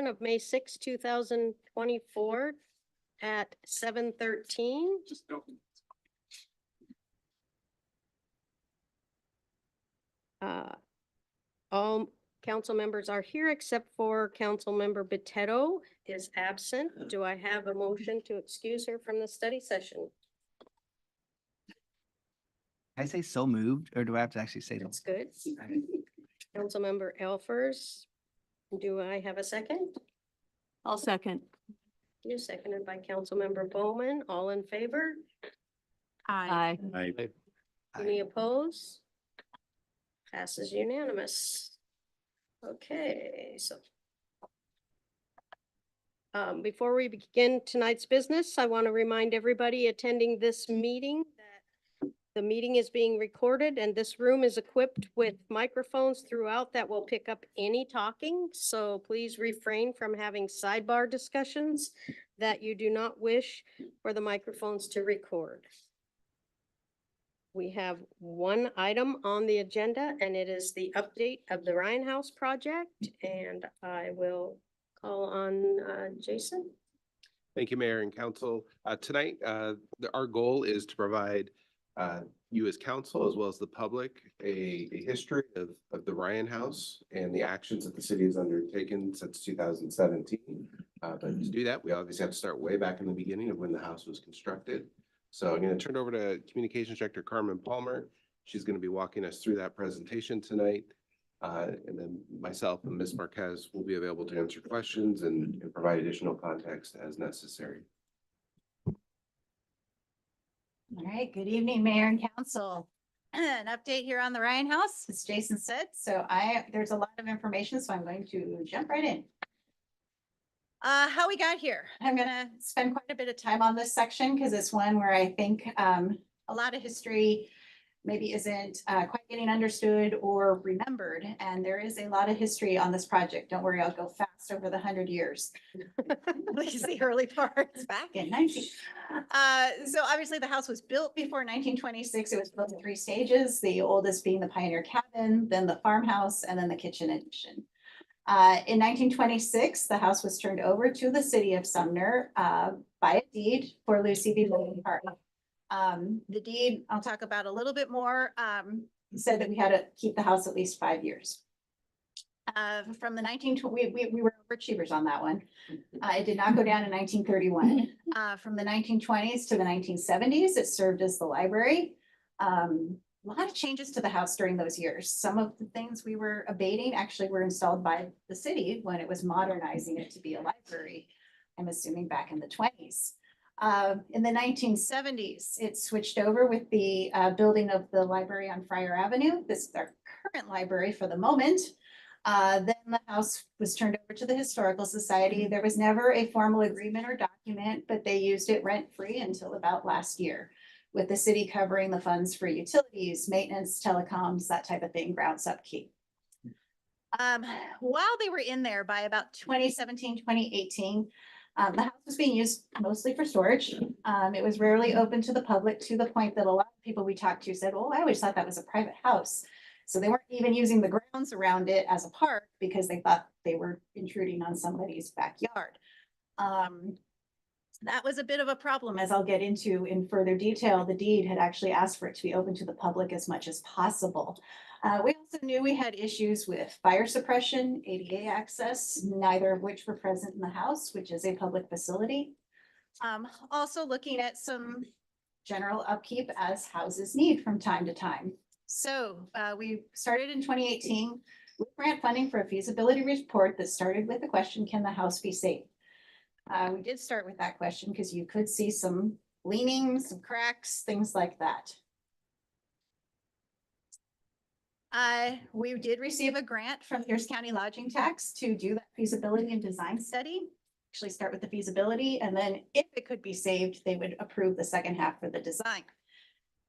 adjourn of May 6, 2024 at 7:13. All council members are here except for Council Member Botetto is absent. Do I have a motion to excuse her from the study session? I say so moved, or do I have to actually say That's that? good. Councilmember Elfers, do I have a second? I'll second. You seconded by Councilmember Bowman. All in favor? Aye. Any opposed? Passes unanimous. Okay, so. Before we begin tonight's business, I want to remind everybody attending this meeting that the meeting is being recorded and this room is equipped with microphones throughout that will pick up any talking. So please refrain from having sidebar discussions that you do not wish for the microphones to record. We have one item on the agenda and it is the update of the Ryan House project, and I will call on Jason. Thank you, Mayor and Council. Tonight, our goal is to provide you as council as well as the public a history of the Ryan House and the actions that the city has undertaken since 2017. But to do that, we obviously have to start way back in the beginning of when the house was constructed. So I'm going to turn it over to Communications Director Carmen Palmer. She's going to be walking us through that presentation tonight. And then myself and Ms. Marquez will be available to answer questions and provide additional context as necessary. All right, good evening, Mayor and Council. An update here on the Ryan House, as Jason said. So there's a lot of information, so I'm going to jump right in. How we got here. I'm gonna spend quite a bit of time on this section because it's one where I think a lot of history maybe isn't quite getting understood or remembered. And there is a lot of history on this project. Don't worry, I'll go fast over the 100 years. At least the early parts back in 19. So obviously the house was built before 1926. It was built in 3 stages, the oldest being the pioneer cabin, then the farmhouse, and then the kitchen addition. In 1926, the house was turned over to the city of Sumner by a deed for Lucy B. Logan Park. The deed I'll talk about a little bit more, said that we had to keep the house at least 5 years. From the 1920s, we were overachievers on that one. It did not go down in 1931. From the 1920s to the 1970s, it served as the library. A lot of changes to the house during those years. Some of the things we were abating actually were installed by the city when it was modernizing it to be a library. I'm assuming back in the 20s. In the 1970s, it switched over with the building of the library on Friar Avenue. This is our current library for the moment. Then the house was turned over to the Historical Society. There was never a formal agreement or document, but they used it rent-free until about last year, with the city covering the funds for utilities, maintenance, telecoms, that type of thing, grounds upkeep. While they were in there by about 2017, 2018, the house was being used mostly for storage. It was rarely open to the public, to the point that a lot of people we talked to said, oh, I always thought that was a private house. So they weren't even using the grounds around it as a park because they thought they were intruding on somebody's backyard. That was a bit of a problem, as I'll get into in further detail. The deed had actually asked for it to be open to the public as much as possible. We also knew we had issues with fire suppression, ADA access, neither of which were present in the house, which is a public facility. Also looking at some general upkeep as houses need from time to time. So we started in 2018 with grant funding for a feasibility report that started with the question, can the house be saved? We did start with that question because you could see some leanings, some cracks, things like that. We did receive a grant from Pierce County Lodging Tax to do that feasibility and design study. Actually start with the feasibility, and then if it could be saved, they would approve the second half for the design.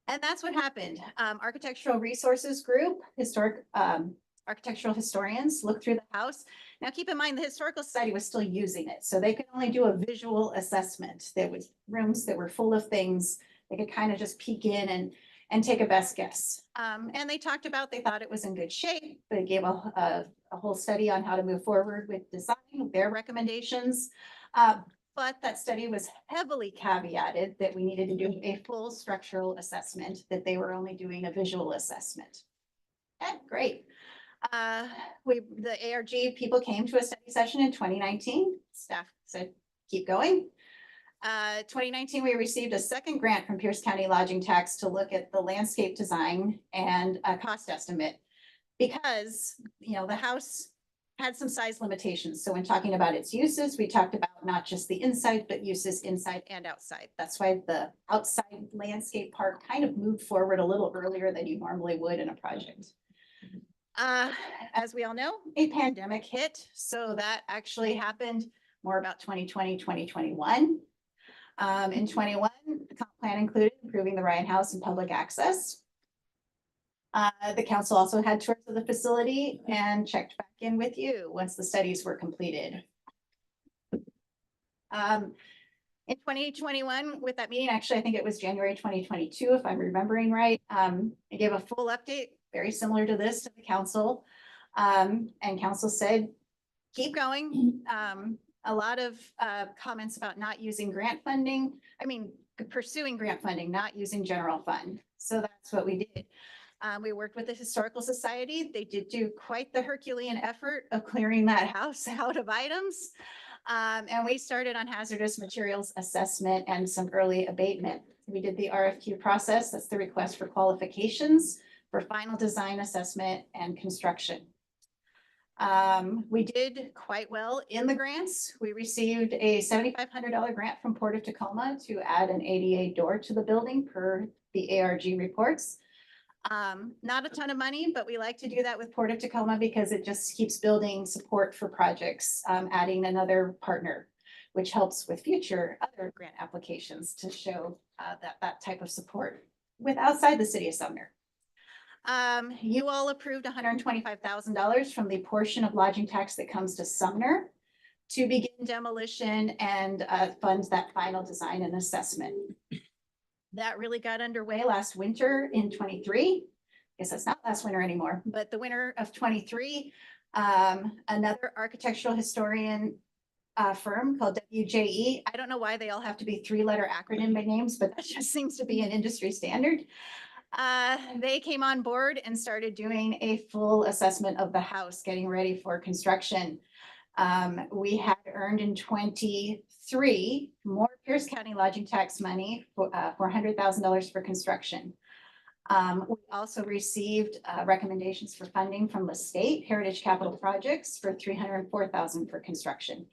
And that's what happened. Architectural Resources Group, architectural historians looked through the house. Now keep in mind the Historical Society was still using it, so they could only do a visual assessment. There was rooms that were full of things. They could kind of just peek in and take a best guess. And they talked about, they thought it was in good shape. They gave a a whole study on how to move forward with design, their recommendations. But that study was heavily caveated that we needed to do a full structural assessment, that they were only doing a visual assessment. Okay, great. The ARG people came to a study session in 2019. Staff said, keep going. 2019, we received a second grant from Pierce County Lodging Tax to look at the landscape design and a cost estimate. Because, you know, the house had some size limitations. So when talking about its uses, we talked about not just the inside, but uses inside and outside. That's why the outside landscape part kind of moved forward a little earlier than you normally would in a project. As we all know, a pandemic hit. So that actually happened more about 2020, 2021. In 21, the comp plan included improving the Ryan House and public access. The council also had tours of the facility and checked back in with you once the studies were completed. In 2021, with that meeting, actually, I think it was January 2022, if I'm remembering right, I gave a full update, very similar to this, to the council. And council said, keep going. A lot of comments about not using grant funding. I mean, pursuing grant funding, not using general fund. So that's what we did. We worked with the Historical Society. They did do quite the Herculean effort of clearing that house out of items. And we started on hazardous materials assessment and some early abatement. We did the RFQ process. That's the request for qualifications for final design assessment and construction. We did quite well in the grants. We received a $7,500 grant from Port of Tacoma to add an ADA door to the building per the ARG reports. Not a ton of money, but we like to do that with Port of Tacoma because it just keeps building support for projects, adding another partner, which helps with future other grant applications to show that type of support with outside the city of Sumner. You all approved $125,000 from the portion of lodging tax that comes to Sumner to begin demolition and fund that final design and assessment. That really got underway last winter in 23. Guess that's not last winter anymore, but the winter of 23, another architectural historian firm called WJE. I don't know why they all have to be 3-letter acronym names, but that just seems to be an industry standard. They came on board and started doing a full assessment of the house, getting ready for construction. We had earned in 23 more Pierce County lodging tax money for $100,000 for construction. We also received recommendations for funding from the state Heritage Capital Projects for $304,000 for construction.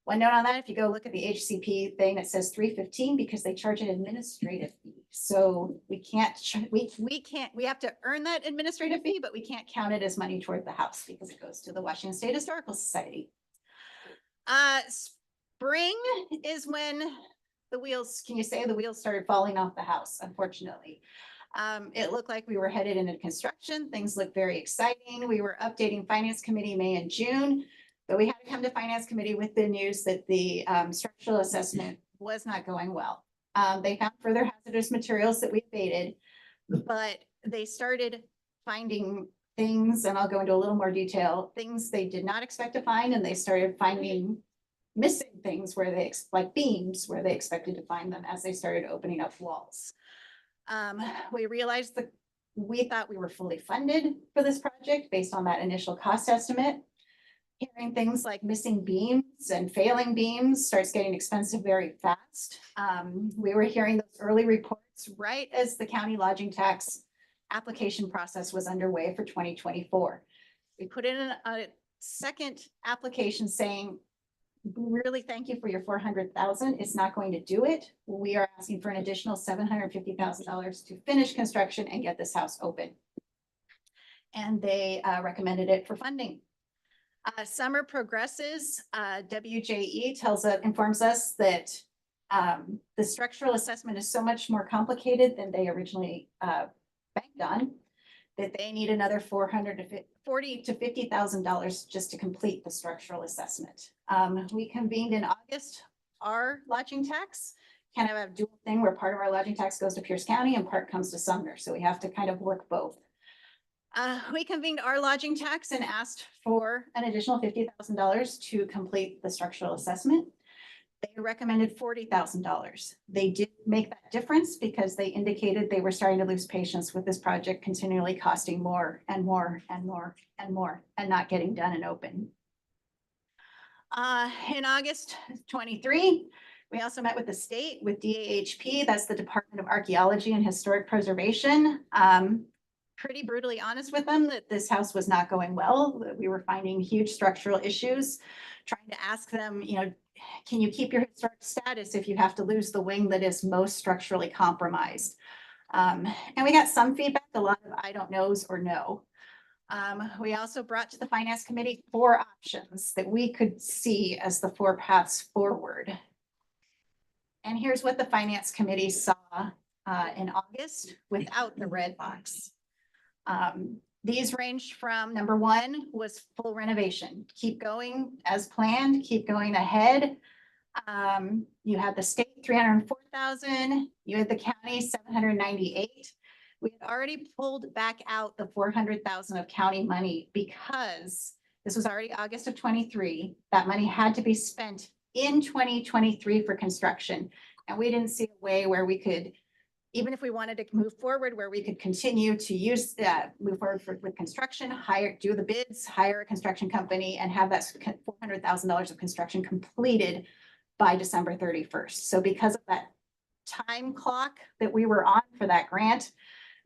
One note on that, if you go look at the HCP thing, it says $315 because they charge an administrative fee. So we have to earn that administrative fee, but we can't count it as money toward the house because it goes to the Washington State Historical Society. Spring is when the wheels started falling off the house, unfortunately. It looked like we were headed into construction. Things looked very exciting. We were updating Finance Committee May and June. But we had to come to Finance Committee with the news that the structural assessment was not going well. They found further hazardous materials that we abated, but they started finding things, and I'll go into a little more detail, things they did not expect to find, and they started finding missing things where like beams, where they expected to find them as they started opening up walls. We realized that we thought we were fully funded for this project based on that initial cost estimate. Hearing things like missing beams and failing beams starts getting expensive very fast. We were hearing those early reports right as the county lodging tax application process was underway for 2024. We put in a second application saying, really thank you for your $400,000. It's not going to do it. We are asking for an additional $750,000 to finish construction and get this house open. And they recommended it for funding. Summer progresses. WJE informs us that the structural assessment is so much more complicated than they originally banked on, that they need another $40,000 to $50,000 just to complete the structural assessment. We convened in August. Our lodging tax kind of have a dual thing where part of our lodging tax goes to Pierce County and part comes to Sumner. So we have to kind of work both. We convened our lodging tax and asked for an additional $50,000 to complete the structural assessment. They recommended $40,000. They did make that difference because they indicated they were starting to lose patience with this project continually costing more and more and more and more and not getting done and open. In August 23, we also met with the state, with DAHP, that's the Department of Archaeology and Historic Preservation. Pretty brutally honest with them that this house was not going well, that we were finding huge structural issues, trying to ask them, you know, can you keep your historic status if you have to lose the wing that is most structurally compromised? And we got some feedback, a lot of I don't knows or no. We also brought to the Finance Committee 4 options that we could see as the 4 paths forward. And here's what the Finance Committee saw in August without the red box. These ranged from number 1 was full renovation. Keep going as planned, keep going ahead. You had the state 304,000, you had the county 798. We had already pulled back out the 400,000 of county money because this was already August of 23. That money had to be spent in 2023 for construction. And we didn't see a way where we could, even if we wanted to move forward, where we could continue to use that, move forward with construction, do the bids, hire a construction company and have that $400,000 of construction completed by December 31st. So because of that time clock that we were on for that grant,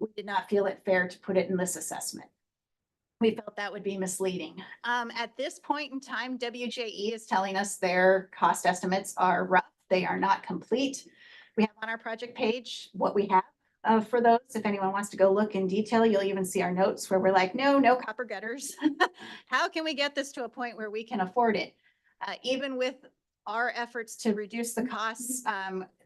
we did not feel it fair to put it in this assessment. We felt that would be misleading. At this point in time, WJE is telling us their cost estimates are rough. They are not complete. We have on our project page what we have for those. If anyone wants to go look in detail, you'll even see our notes where we're like, no copper gutters. How can we get this to a point where we can afford it? Even with our efforts to reduce the costs,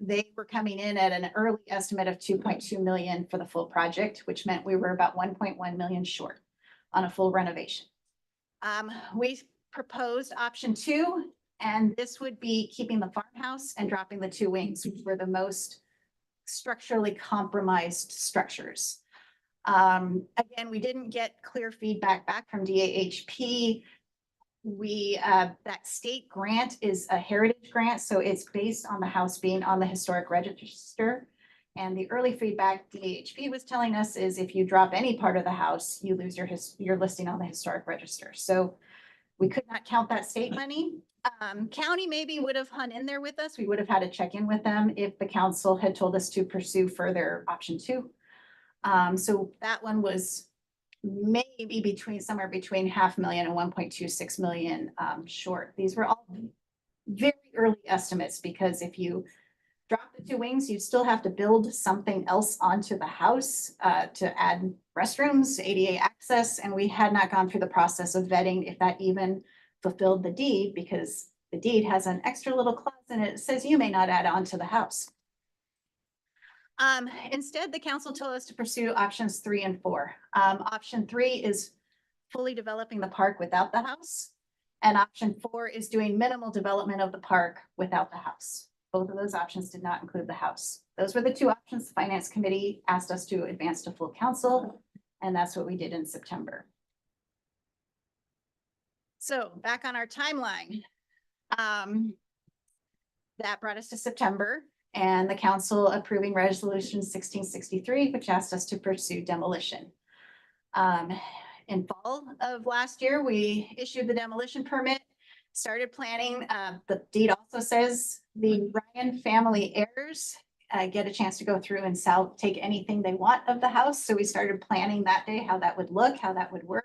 they were coming in at an early estimate of 2.2 million for the full project, which meant we were about 1.1 million short on a full renovation. We proposed option 2, and this would be keeping the farmhouse and dropping the 2 wings, which were the most structurally compromised structures. Again, we didn't get clear feedback back from DAHP. That state grant is a heritage grant, so it's based on the house being on the historic register. And the early feedback DAHP was telling us is if you drop any part of the house, you lose your listing on the historic register. So we could not count that state money. County maybe would have hung in there with us. We would have had to check in with them if the council had told us to pursue further option 2. So that one was maybe somewhere between $500,000 and 1.26 million short. These were all very early estimates because if you drop the 2 wings, you'd still have to build something else onto the house to add restrooms, ADA access, and we had not gone through the process of vetting if that even fulfilled the deed, because the deed has an extra little clause in it that says you may not add on to the house. Instead, the council told us to pursue options 3 and 4. Option 3 is fully developing the park without the house, and option 4 is doing minimal development of the park without the house. Both of those options did not include the house. Those were the 2 options the Finance Committee asked us to advance to full council, and that's what we did in September. So back on our timeline, that brought us to September and the council approving resolution 1663, which asked us to pursue demolition. In fall of last year, we issued the demolition permit, started planning. The deed also says the Ryan family heirs get a chance to go through and take anything they want of the house. So we started planning that day, how that would look, how that would work.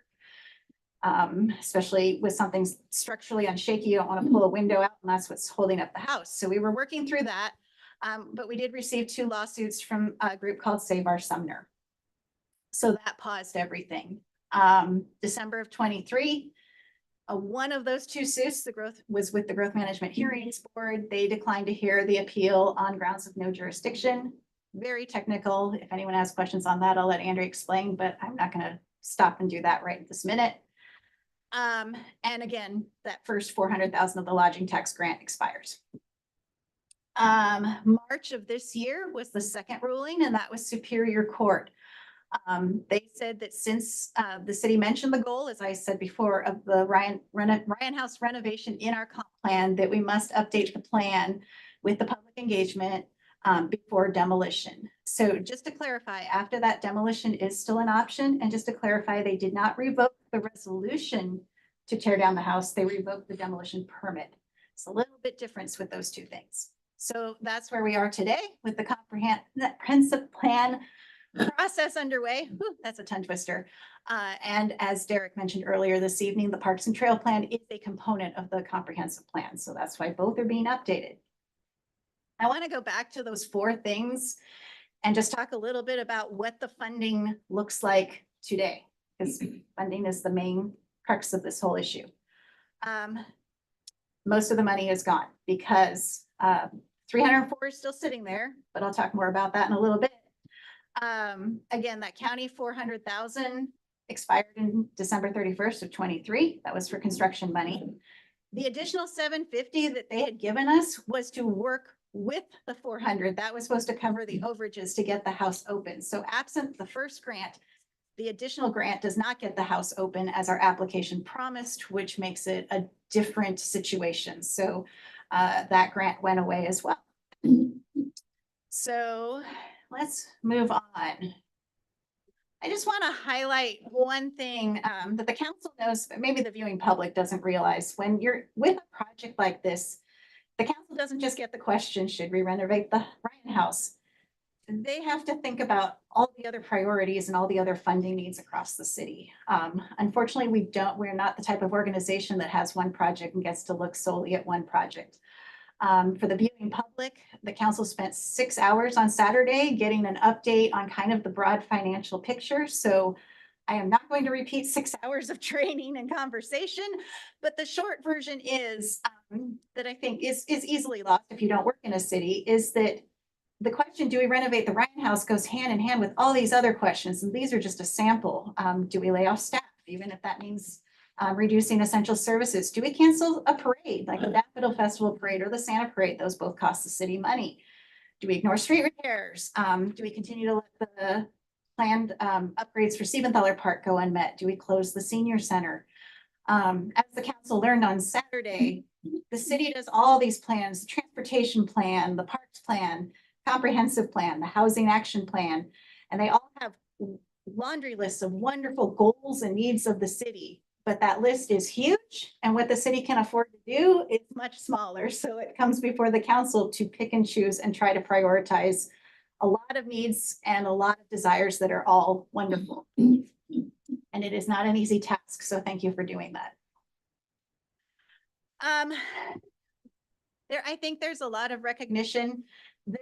Especially with something structurally unshaky, you don't want to pull a window out and that's what's holding up the house. So we were working through that, but we did receive 2 lawsuits from a group called Save Our Sumner. So that paused everything. December of 23, one of those 2 suits, was with the Growth Management Hearings Board. They declined to hear the appeal on grounds of no jurisdiction. Very technical. If anyone has questions on that, I'll let Andrea explain, but I'm not going to stop and do that right this minute. And again, that first 400,000 of the lodging tax grant expires. March of this year was the second ruling, and that was Superior Court. They said that since the city mentioned the goal, as I said before, of the Ryan House renovation in our comp plan, that we must update the plan with the public engagement before demolition. So just to clarify, after that, demolition is still an option. And just to clarify, they did not revoke the resolution to tear down the house. They revoked the demolition permit. It's a little bit difference with those two things. So that's where we are today with the comprehensive plan process underway. Whew, that's a tongue twister. And as Derek mentioned earlier this evening, the Parks and Trail Plan is a component of the comprehensive plan. So that's why both are being updated. I want to go back to those 4 things and just talk a little bit about what the funding looks like today, because funding is the main crux of this whole issue. Most of the money is gone because 304 is still sitting there, but I'll talk more about that in a little bit. Again, that county 400,000 expired in December 31st of 23. That was for construction money. The additional 750 that they had given us was to work with the 400. That was supposed to cover the overages to get the house open. So absent the first grant, the additional grant does not get the house open as our application promised, which makes it a different situation. So that grant went away as well. So let's move on. I just want to highlight one thing that the council knows, but maybe the viewing public doesn't realize. When you're with a project like this, the council doesn't just get the question, should we renovate the Ryan House? They have to think about all the other priorities and all the other funding needs across the city. Unfortunately, we're not the type of organization that has one project and gets to look solely at one project. For the viewing public, the council spent 6 hours on Saturday getting an update on kind of the broad financial picture. So I am not going to repeat 6 hours of training and conversation, but the short version is that I think is easily lost if you don't work in a city, is that the question, do we renovate the Ryan House, goes hand in hand with all these other questions. And these are just a sample. Do we lay off staff, even if that means reducing essential services? Do we cancel a parade like the Daffodil Festival Parade or the Santa Parade? Those both cost the city money. Do we ignore street repairs? Do we continue to let the planned upgrades for Siebenthaler Park go unmet? Do we close the senior center? As the council learned on Saturday, the city does all these plans, the transportation plan, the parks plan, comprehensive plan, the housing action plan, and they all have laundry lists of wonderful goals and needs of the city. But that list is huge, and what the city can afford to do is much smaller. So it comes before the council to pick and choose and try to prioritize a lot of needs and a lot of desires that are all wonderful. And it is not an easy task. So thank you for doing that. I think there's a lot of recognition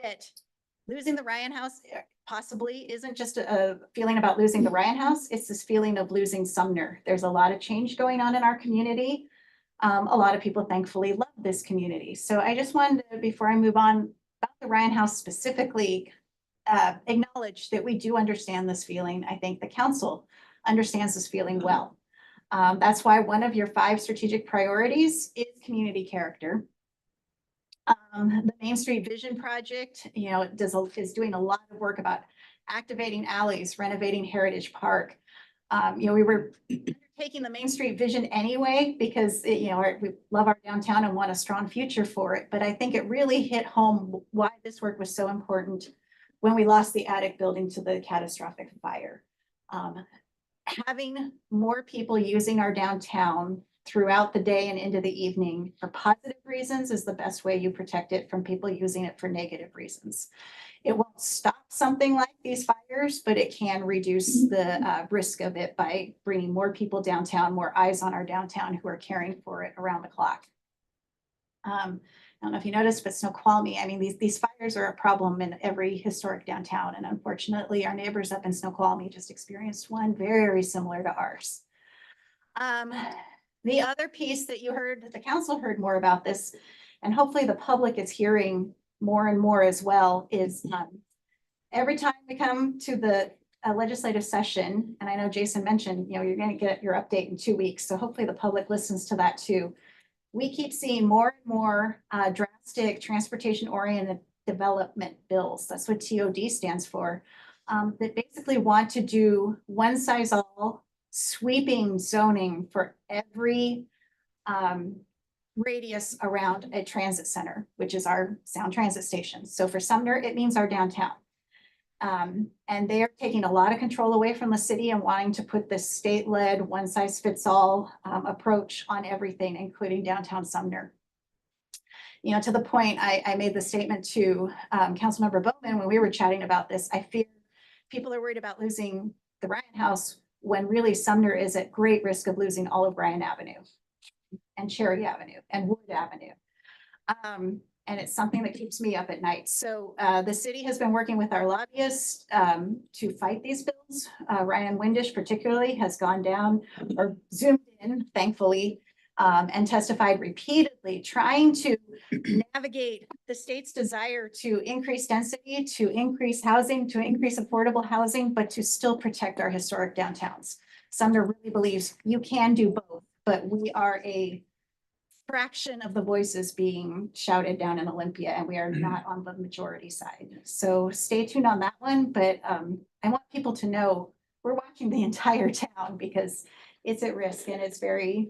that losing the Ryan House possibly isn't just a feeling about losing the Ryan House. It's this feeling of losing Sumner. There's a lot of change going on in our community. A lot of people thankfully love this community. So I just wanted to, before I move on about the Ryan House specifically, acknowledge that we do understand this feeling. I think the council understands this feeling well. That's why one of your 5 strategic priorities is community character. The Main Street Vision Project, is doing a lot of work about activating alleys, renovating Heritage Park. We were taking the Main Street Vision anyway, because we love our downtown and want a strong future for it. But I think it really hit home why this work was so important when we lost the attic building to the catastrophic fire. Having more people using our downtown throughout the day and into the evening for positive reasons is the best way you protect it from people using it for negative reasons. It won't stop something like these fires, but it can reduce the risk of it by bringing more people downtown, more eyes on our downtown who are caring for it around the clock. I don't know if you noticed, but Snoqualmie, these fires are a problem in every historic downtown. And unfortunately, our neighbors up in Snoqualmie just experienced one very similar to ours. The other piece that you heard, that the council heard more about this, and hopefully the public is hearing more and more as well, is every time we come to the legislative session, and I know Jason mentioned, you're going to get your update in 2 weeks. So hopefully the public listens to that too. We keep seeing more and more drastic transportation-oriented development bills. That's what TOD stands for. that basically want to do one size all sweeping zoning for every radius around a transit center, which is our Sound Transit station. So for Sumner, it means our downtown. And they are taking a lot of control away from the city and wanting to put this state-led, one-size-fits-all approach on everything, including downtown Sumner. You know, to the point I made the statement to Councilmember Bowman when we were chatting about this, I fear people are worried about losing the Ryan House when really Sumner is at great risk of losing all of Bryan Avenue and Cherry Avenue and Wood Avenue. And it's something that keeps me up at night. So the city has been working with our lobbyists to fight these bills. Ryan Windish particularly has gone down or zoomed in, thankfully, and testified repeatedly, trying to navigate the state's desire to increase density, to increase housing, to increase affordable housing, but to still protect our historic downtowns. Sumner really believes you can do both, but we are a fraction of the voices being shouted down in Olympia, and we are not on the majority side. So stay tuned on that one, but I want people to know we're watching the entire town because it's at risk and it's very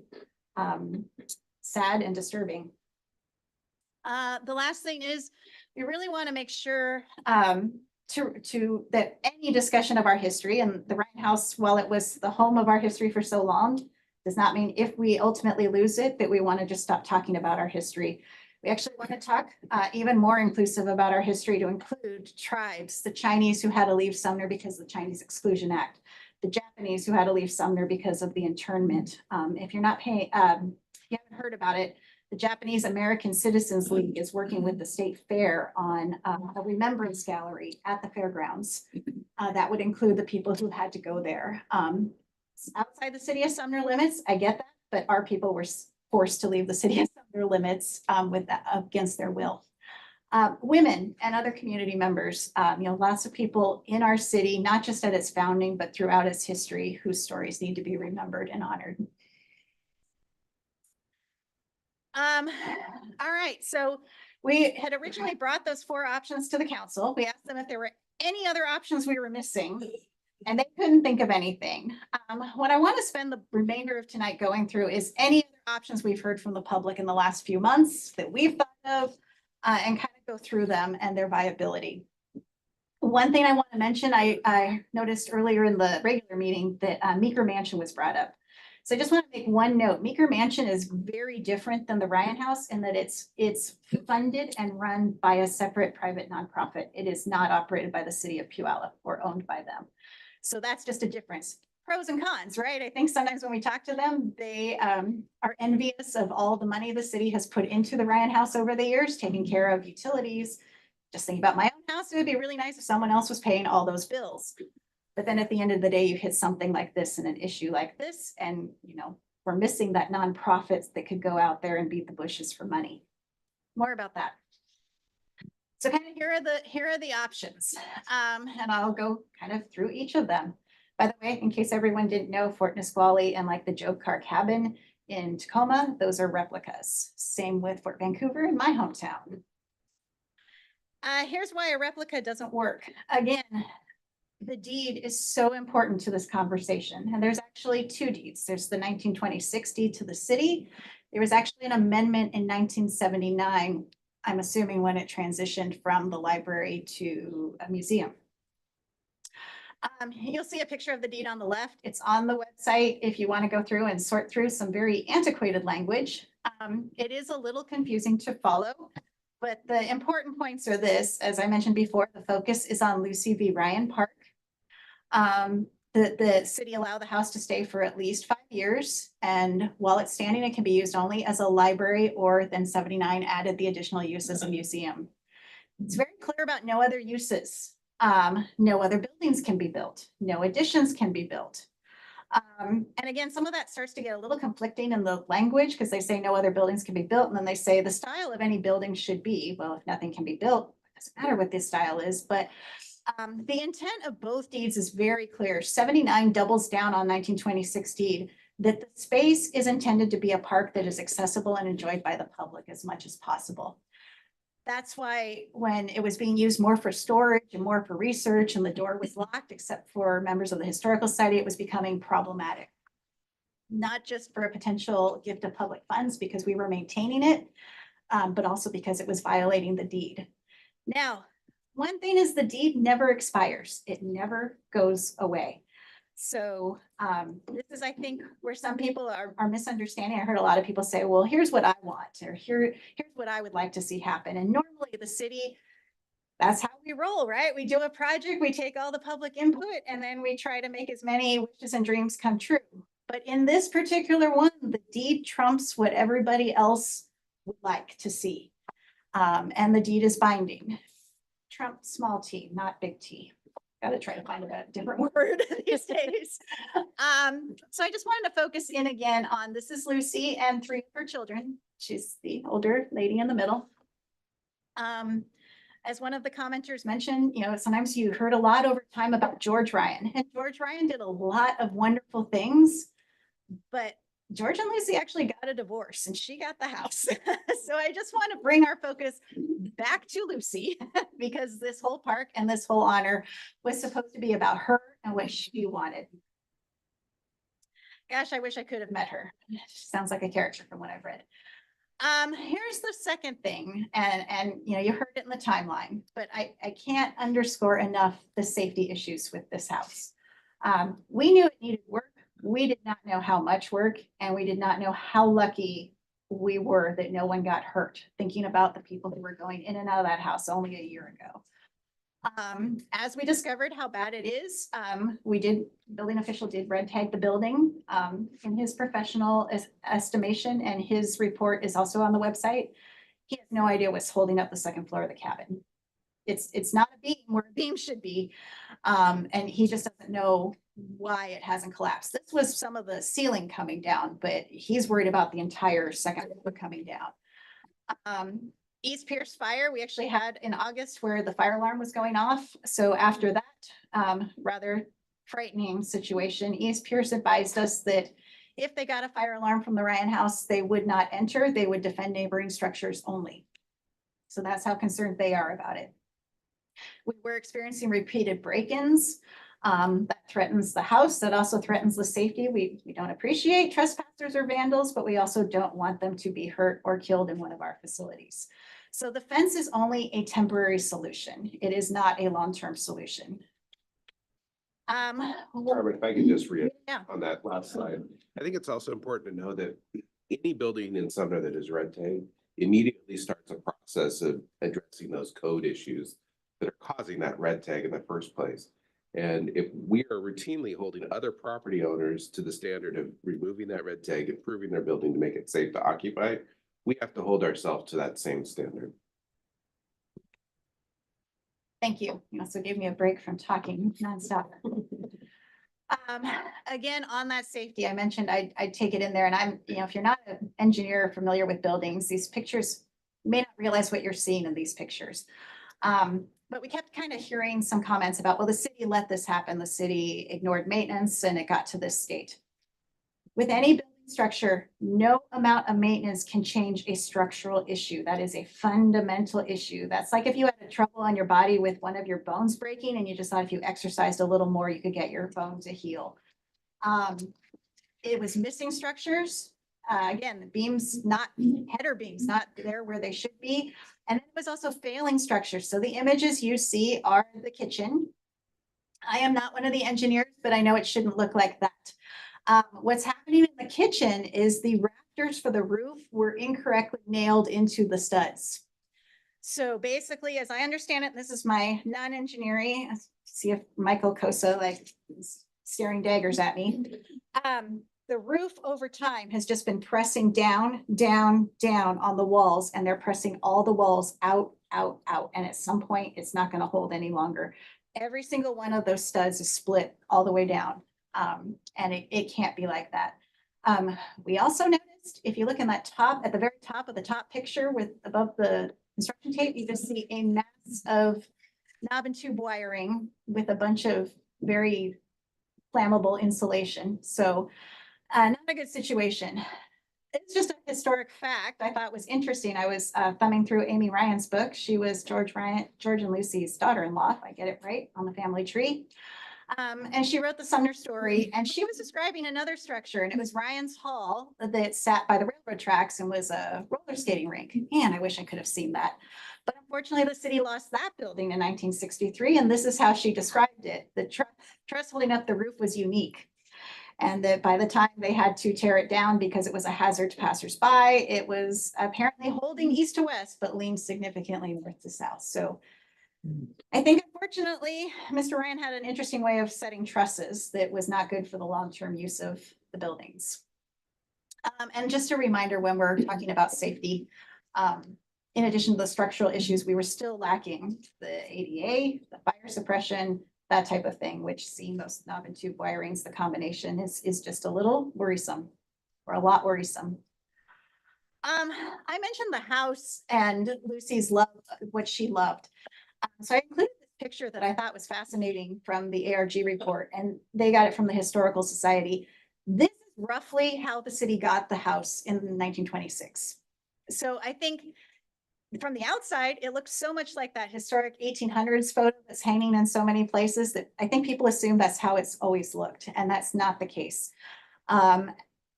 sad and disturbing. The last thing is we really want to make sure that any discussion of our history, and the Ryan House, while it was the home of our history for so long, does not mean if we ultimately lose it, that we want to just stop talking about our history. We actually want to talk even more inclusive about our history to include tribes, the Chinese who had to leave Sumner because of the Chinese Exclusion Act, the Japanese who had to leave Sumner because of the internment. If you're not paying, you haven't heard about it, the Japanese American Citizens League is working with the State Fair on a remembrance gallery at the fairgrounds. That would include the people who had to go there. Outside the city of Sumner limits, I get that, but our people were forced to leave the city of Sumner limits with that, against their will. Women and other community members, you know, lots of people in our city, not just at its founding, but throughout its history, whose stories need to be remembered and honored. All right, so we had originally brought those 4 options to the council. We asked them if there were any other options we were missing, and they couldn't think of anything. What I want to spend the remainder of tonight going through is any other options we've heard from the public in the last few months that we've thought of, and kind of go through them and their viability. One thing I want to mention, I noticed earlier in the regular meeting that Meeker Mansion was brought up. So I just want to make one note. Meeker Mansion is very different than the Ryan House in that it's funded and run by a separate private nonprofit. It is not operated by the city of Puyallup or owned by them. So that's just a difference. Pros and cons, right? I think sometimes when we talk to them, they are envious of all the money the city has put into the Ryan House over the years, taking care of utilities. Just thinking about my own house, it would be really nice if someone else was paying all those bills. But then at the end of the day, you hit something like this and an issue like this, and you know, we're missing that nonprofits that could go out there and beat the bushes for money. More about that. So kind of here are the options, and I'll go kind of through each of them. By the way, in case everyone didn't know, Fort Nisqually and like the Joe Carr Cabin in Tacoma, those are replicas. Same with Fort Vancouver in my hometown. Here's why a replica doesn't work. Again, the deed is so important to this conversation, and there's actually 2 deeds. There's the 1926 deed to the city. There was actually an amendment in 1979. I'm assuming when it transitioned from the library to a museum. You'll see a picture of the deed on the left. It's on the website if you want to go through and sort through some very antiquated language. It is a little confusing to follow, but the important points are this. As I mentioned before, the focus is on Lucy v. Ryan Park. The city allowed the house to stay for at least 5 years, and while it's standing, it can be used only as a library, or then 79 added the additional use as a museum. It's very clear about no other uses. No other buildings can be built. No additions can be built. And again, some of that starts to get a little conflicting in the language because they say no other buildings can be built, and then they say the style of any building should be, well, if nothing can be built, it doesn't matter what this style is, but the intent of both deeds is very clear. 79 doubles down on 1926 deed that the space is intended to be a park that is accessible and enjoyed by the public as much as possible. That's why when it was being used more for storage and more for research and the door was locked, except for members of the Historical Society, it was becoming problematic. Not just for a potential gift of public funds because we were maintaining it, but also because it was violating the deed. Now, one thing is the deed never expires. It never goes away. So this is, I think, where some people are misunderstanding. I heard a lot of people say, well, here's what I want, or here's what I would like to see happen. And normally the city, that's how we roll, right? We do a project, we take all the public input, and then we try to make as many wishes and dreams come true. But in this particular one, the deed trumps what everybody else would like to see. And the deed is binding. Trump small t, not big T. Got to try to find a different word these days. So I just wanted to focus in again on, this is Lucy and 3 of her children. She's the older lady in the middle. As one of the commenters mentioned, you know, sometimes you heard a lot over time about George Ryan, and George Ryan did a lot of wonderful things, but George and Lucy actually got a divorce and she got the house. So I just want to bring our focus back to Lucy because this whole park and this whole honor was supposed to be about her and what she wanted. Gosh, I wish I could have met her. She sounds like a character from what I've read. Here's the second thing, and you know, you heard it in the timeline, but I can't underscore enough the safety issues with this house. We knew it needed work. We did not know how much work, and we did not know how lucky we were that no one got hurt, thinking about the people who were going in and out of that house only a year ago. As we discovered how bad it is, building official did red tag the building in his professional estimation, and his report is also on the website. He has no idea what's holding up the second floor of the cabin. It's not a beam where a beam should be, and he just doesn't know why it hasn't collapsed. This was some of the ceiling coming down, but he's worried about the entire second floor coming down. East Pierce fire, we actually had in August where the fire alarm was going off. So after that, rather frightening situation, East Pierce advised us that if they got a fire alarm from the Ryan house, they would not enter, they would defend neighboring structures only. So that's how concerned they are about it. We were experiencing repeated break-ins. That threatens the house, that also threatens the safety. We don't appreciate trespassers or vandals, but we also don't want them to be hurt or killed in one of our facilities. So the fence is only a temporary solution. It is not a long-term solution. Carmen, if I could just read Yeah. on that last slide. I think it's also important to know that any building in Sumner that is red tagged immediately starts a process of addressing those code issues that are causing that red tag in the first place. And if we are routinely holding other property owners to the standard of removing that red tag, improving their building to make it safe to occupy, we have to hold ourselves to that same standard. Thank you. You also gave me a break from talking nonstop. Again, on that safety, I mentioned I'd take it in there, and I'm, you know, if you're not an engineer familiar with buildings, these pictures may not realize what you're seeing in these pictures. But we kept kind of hearing some comments about, well, the city let this happen. The city ignored maintenance and it got to this state. With any building structure, no amount of maintenance can change a structural issue. That is a fundamental issue. That's like if you had a trouble on your body with one of your bones breaking and you just thought if you exercised a little more, you could get your bone to heal. It was missing structures. Again, the beams, not header beams, not there where they should be. And it was also failing structures. So the images you see are the kitchen. I am not one of the engineers, but I know it shouldn't look like that. What's happening in the kitchen is the rafters for the roof were incorrectly nailed into the studs. So basically, as I understand it, this is my non-engineering, see if Michael Kosa like is staring daggers at me. The roof over time has just been pressing down, down, down on the walls, and they're pressing all the walls out, out, out. And at some point, it's not going to hold any longer. Every single one of those studs is split all the way down. And it can't be like that. We also noticed, if you look in that top, at the very top of the top picture with above the construction tape, you just see a mass of knob and tube wiring with a bunch of very flammable insulation. So not a good situation. it's just a historic fact I thought was interesting. I was thumbing through Amy Ryan's book. She was George and Lucy's daughter-in-law, if I get it right, on the family tree. And she wrote the Sumner story, and she was describing another structure, and it was Ryan's Hall that sat by the railroad tracks and was a roller skating rink. Man, I wish I could have seen that. But unfortunately, the city lost that building in 1963, and this is how she described it. The truss holding up the roof was unique. And that by the time they had to tear it down because it was a hazard to passersby, it was apparently holding east to west, but leaned significantly north to south. So I think unfortunately, Mr. Ryan had an interesting way of setting trusses that was not good for the long-term use of the buildings. And just a reminder, when we're talking about safety, in addition to the structural issues, we were still lacking the ADA, the fire suppression, that type of thing, which seeing those knob and tube wirings, the combination is just a little worrisome, or a lot worrisome. I mentioned the house and Lucy's love, what she loved. So I included this picture that I thought was fascinating from the ARG report, and they got it from the Historical Society. This is roughly how the city got the house in 1926. So I think from the outside, it looks so much like that historic 1800s photo that's hanging in so many places that I think people assume that's how it's always looked, and that's not the case.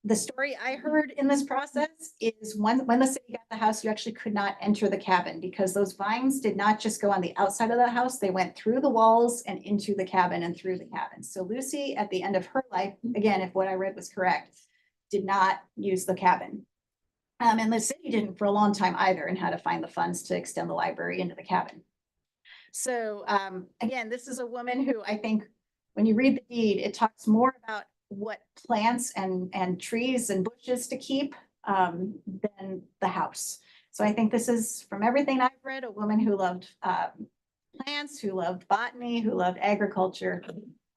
The story I heard in this process is when the city got the house, you actually could not enter the cabin because those vines did not just go on the outside of the house, they went through the walls and into the cabin and through the cabin. So Lucy, at the end of her life, again, if what I read was correct, did not use the cabin. And the city didn't for a long time either, and had to find the funds to extend the library into the cabin. So again, this is a woman who I think when you read the deed, it talks more about what plants and trees and bushes to keep than the house. So I think this is, from everything I've read, a woman who loved plants, who loved botany, who loved agriculture.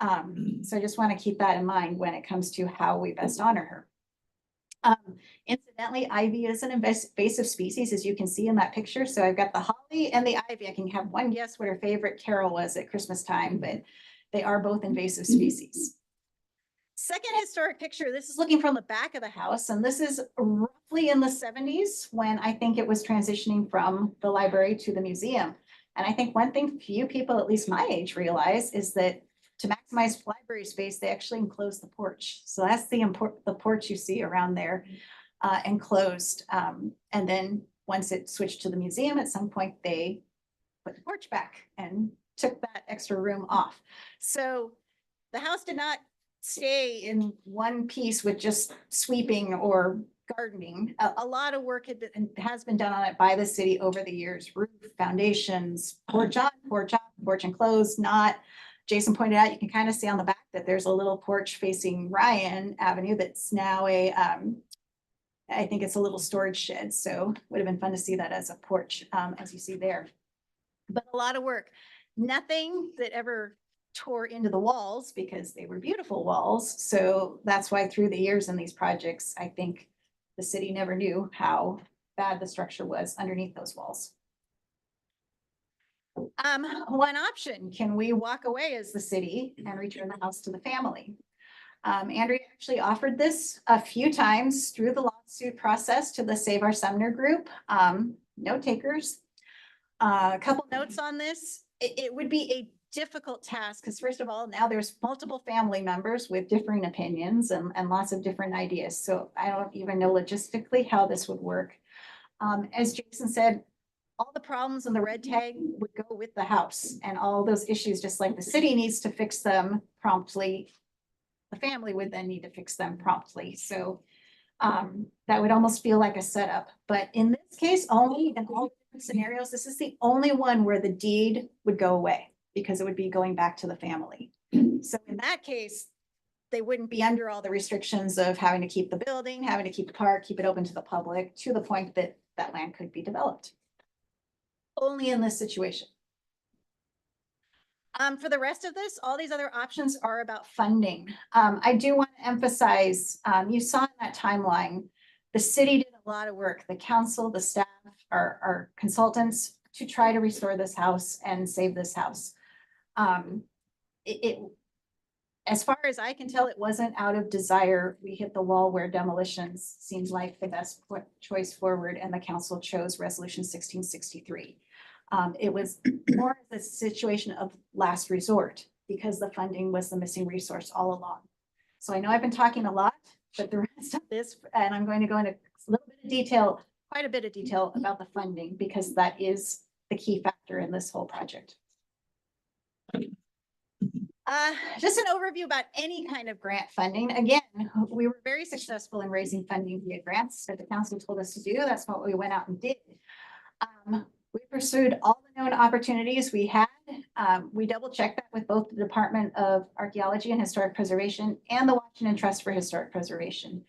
So I just want to keep that in mind when it comes to how we best honor her. Incidentally, ivy is an invasive species, as you can see in that picture. So I've got the holly and the ivy. I can have one guess what her favorite carol was at Christmas time, but they are both invasive species. Second historic picture, this is looking from the back of the house, and this is roughly in the 70s when I think it was transitioning from the library to the museum. And I think one thing few people, at least my age, realize is that to maximize library space, they actually enclose the porch. So that's the porch you see around there enclosed. And then once it switched to the museum, at some point they put the porch back and took that extra room off. So the house did not stay in one piece with just sweeping or gardening. A lot of work has been done on it by the city over the years. Roof, foundations, porch on, porch off, porch enclosed, not. Jason pointed out, you can kind of see on the back that there's a little porch facing Ryan Avenue that's now a, I think it's a little storage shed. So would have been fun to see that as a porch, as you see there. But a lot of work. Nothing that ever tore into the walls because they were beautiful walls. So that's why through the years in these projects, I think the city never knew how bad the structure was underneath those walls. One option, can we walk away as the city and return the house to the family? Andrea actually offered this a few times through the lawsuit process to the Save Our Sumner group. No takers. A couple notes on this. It would be a difficult task because first of all, now there's multiple family members with differing opinions and lots of different ideas. So I don't even know logistically how this would work. As Jason said, all the problems in the red tag would go with the house, and all those issues, just like the city needs to fix them promptly, the family would then need to fix them promptly. So that would almost feel like a setup. But in this case, only in all different scenarios, this is the only one where the deed would go away because it would be going back to the family. So in that case, they wouldn't be under all the restrictions of having to keep the building, having to keep the park, keep it open to the public, to the point that that land could be developed. Only in this situation. For the rest of this, all these other options are about funding. I do want to emphasize, you saw in that timeline, the city did a lot of work, the council, the staff, our consultants, to try to restore this house and save this house. as far as I can tell, it wasn't out of desire. We hit the wall where demolitions seemed like the best choice forward, and the council chose resolution 1663. It was more of a situation of last resort because the funding was the missing resource all along. So I know I've been talking a lot, but the rest of this, and I'm going to go into a little bit of detail, quite a bit of detail about the funding, because that is the key factor in this whole project. Just an overview about any kind of grant funding. Again, we were very successful in raising funding via grants that the council told us to do. That's what we went out and did. We pursued all the known opportunities we had. We double checked that with both the Department of Archaeology and Historic Preservation and the Washington Trust for Historic Preservation.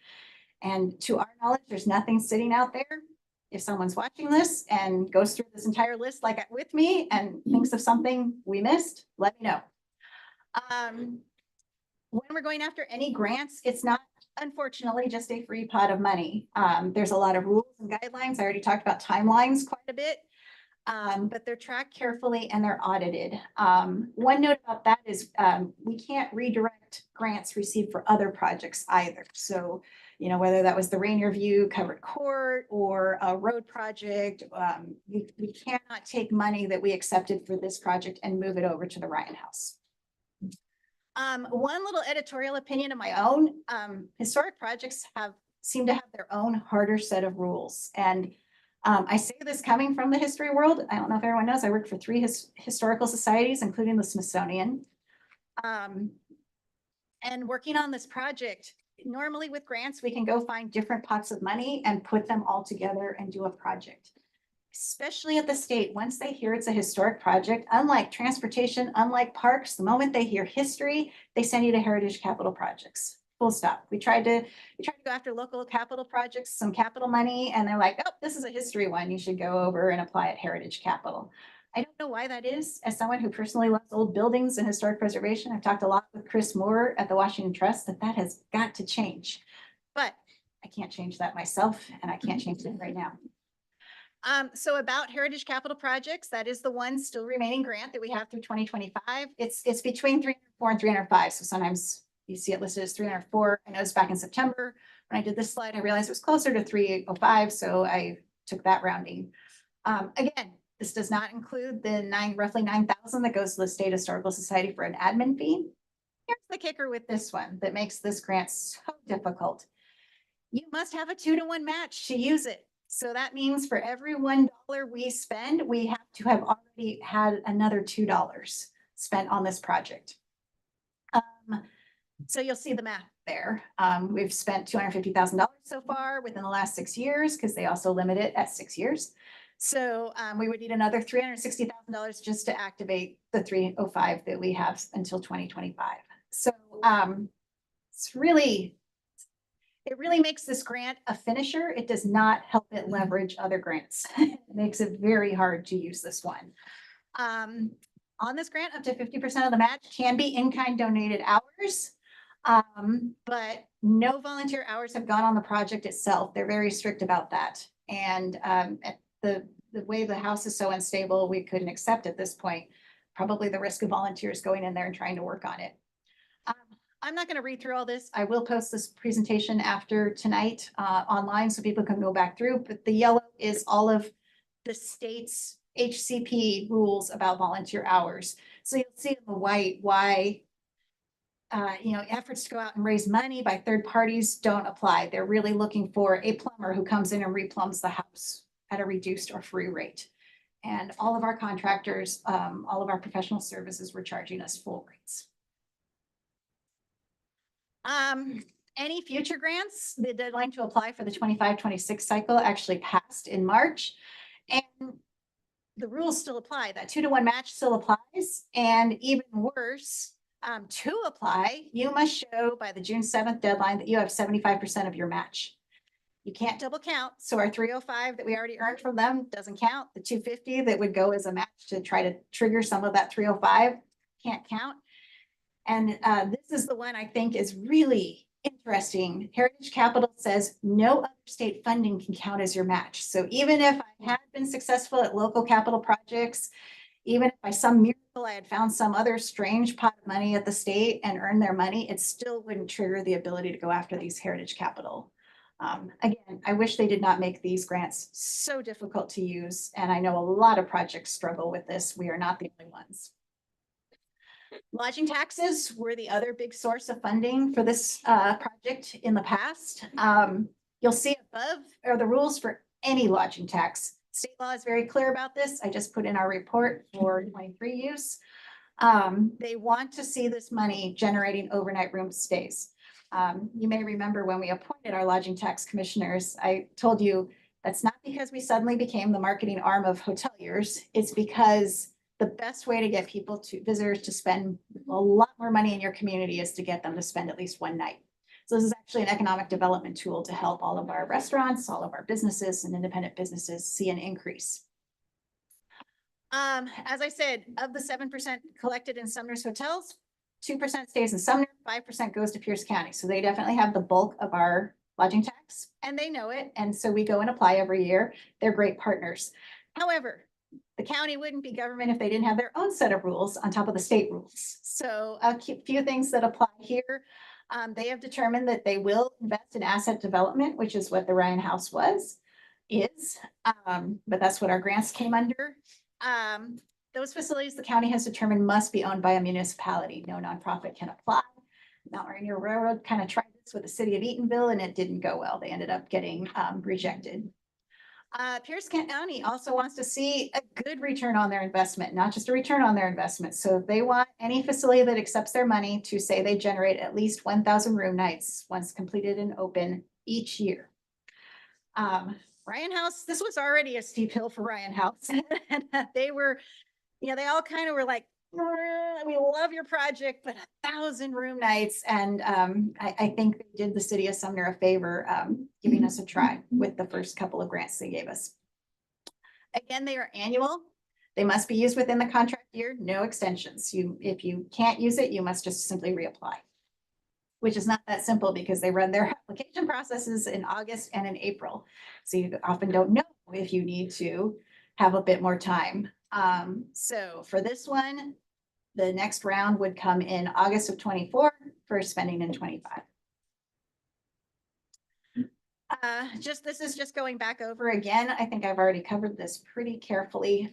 And to our knowledge, there's nothing sitting out there. If someone's watching this and goes through this entire list like with me and thinks of something we missed, let me know. When we're going after any grants, it's not, unfortunately, just a free pot of money. There's a lot of rules and guidelines. I already talked about timelines quite a bit, but they're tracked carefully and they're audited. One note about that is we can't redirect grants received for other projects either. So, you know, whether that was the Rainier View covered court or a road project, we cannot take money that we accepted for this project and move it over to the Ryan House. One little editorial opinion of my own, historic projects seem to have their own harder set of rules. And I say this coming from the history world. I don't know if everyone knows, I work for 3 historical societies, including the Smithsonian. And working on this project, normally with grants, we can go find different pots of money and put them all together and do a project. Especially at the state, once they hear it's a historic project, unlike transportation, unlike parks, the moment they hear history, they send you to heritage capital projects. Full stop. We tried to go after local capital projects, some capital money, and they're like, oh, this is a history one. You should go over and apply at heritage capital. I don't know why that is. As someone who personally loves old buildings and historic preservation, I've talked a lot with Chris Moore at the Washington Trust that has got to change. But I can't change that myself, and I can't change it right now. So about heritage capital projects, that is the one still remaining grant that we have through 2025. It's between 304 and 305. So sometimes you see it listed as 304. I noticed back in September when I did this slide, I realized it was closer to 305. So I took that rounding. Again, this does not include the roughly 9,000 that goes to the State Historical Society for an admin fee. Here's the kicker with this one that makes this grant so difficult. You must have a 2-to-1 match to use it. So that means for every $1 we spend, we have to have already had another $2 spent on this project. So you'll see the math there. We've spent $250,000 so far within the last 6 years because they also limit it at 6 years. So we would need another $360,000 just to activate the 305 that we have until 2025. So it really makes this grant a finisher. It does not help it leverage other grants. It makes it very hard to use this one. On this grant, up to 50% of the match can be in-kind donated hours, but no volunteer hours have gone on the project itself. They're very strict about that. And the way the house is so unstable, we couldn't accept at this point, probably the risk of volunteers going in there and trying to work on it. I'm not going to read through all this. I will post this presentation after tonight online so people can go back through, but the yellow is all of the state's HCP rules about volunteer hours. So you'll see in the white why efforts to go out and raise money by third parties don't apply. They're really looking for a plumber who comes in and replumbs the house at a reduced or free rate. And all of our contractors, all of our professional services were charging us full rates. Any future grants, the deadline to apply for the 25-26 cycle actually passed in March, and the rules still apply. That 2-to-1 match still applies, and even worse, to apply, you must show by the June 7th deadline that you have 75% of your match. You can't double count, so our 305 that we already earned from them doesn't count. The 250 that would go as a match to try to trigger some of that 305 can't count. And this is the one I think is really interesting. Heritage Capital says no other state funding can count as your match. So even if I had been successful at local capital projects Even if by some miracle I had found some other strange pot of money at the state and earned their money, it still wouldn't trigger the ability to go after these heritage capital. Again, I wish they did not make these grants so difficult to use, and I know a lot of projects struggle with this. We are not the only ones. Lodging taxes were the other big source of funding for this project in the past. You'll see above are the rules for any lodging tax. State law is very clear about this. I just put in our report for 23 use. They want to see this money generating overnight room stays. You may remember when we appointed our lodging tax commissioners, I told you that's not because we suddenly became the marketing arm of hoteliers. It's because the best way to get visitors to spend a lot more money in your community is to get them to spend at least one night. So this is actually an economic development tool to help all of our restaurants, all of our businesses and independent businesses see an increase. As I said, of the 7% collected in Sumner's hotels, 2% stays in Sumner, 5% goes to Pierce County. So they definitely have the bulk of our lodging tax and they know it. And so we go and apply every year. They're great partners. However, the county wouldn't be government if they didn't have their own set of rules on top of the state rules. So a few things that apply here. They have determined that they will invest in asset development, which is what the Ryan House is. But that's what our grants came under. Those facilities the county has determined must be owned by a municipality. No nonprofit can apply. Mount Rainier Railroad kind of tried this with the city of Eatonville and it didn't go well. They ended up getting rejected. Pierce County also wants to see a good return on their investment, not just a return on their investment. So they want any facility that accepts their money to say they generate at least 1,000 room nights once completed and open each year. Ryan House, this was already a steep hill for Ryan House. They were, they all kind of were like, we love your project, but 1,000 room nights. And I think they did the city of Sumner a favor, giving us a try with the first couple of grants they gave us. Again, they are annual. They must be used within the contract year, no extensions. If you can't use it, you must just simply reapply, which is not that simple because they run their application processes in August and in April. So you often don't know if you need to have a bit more time. So for this one, the next round would come in August of 24 for spending in 25. This is just going back over again. I think I've already covered this pretty carefully.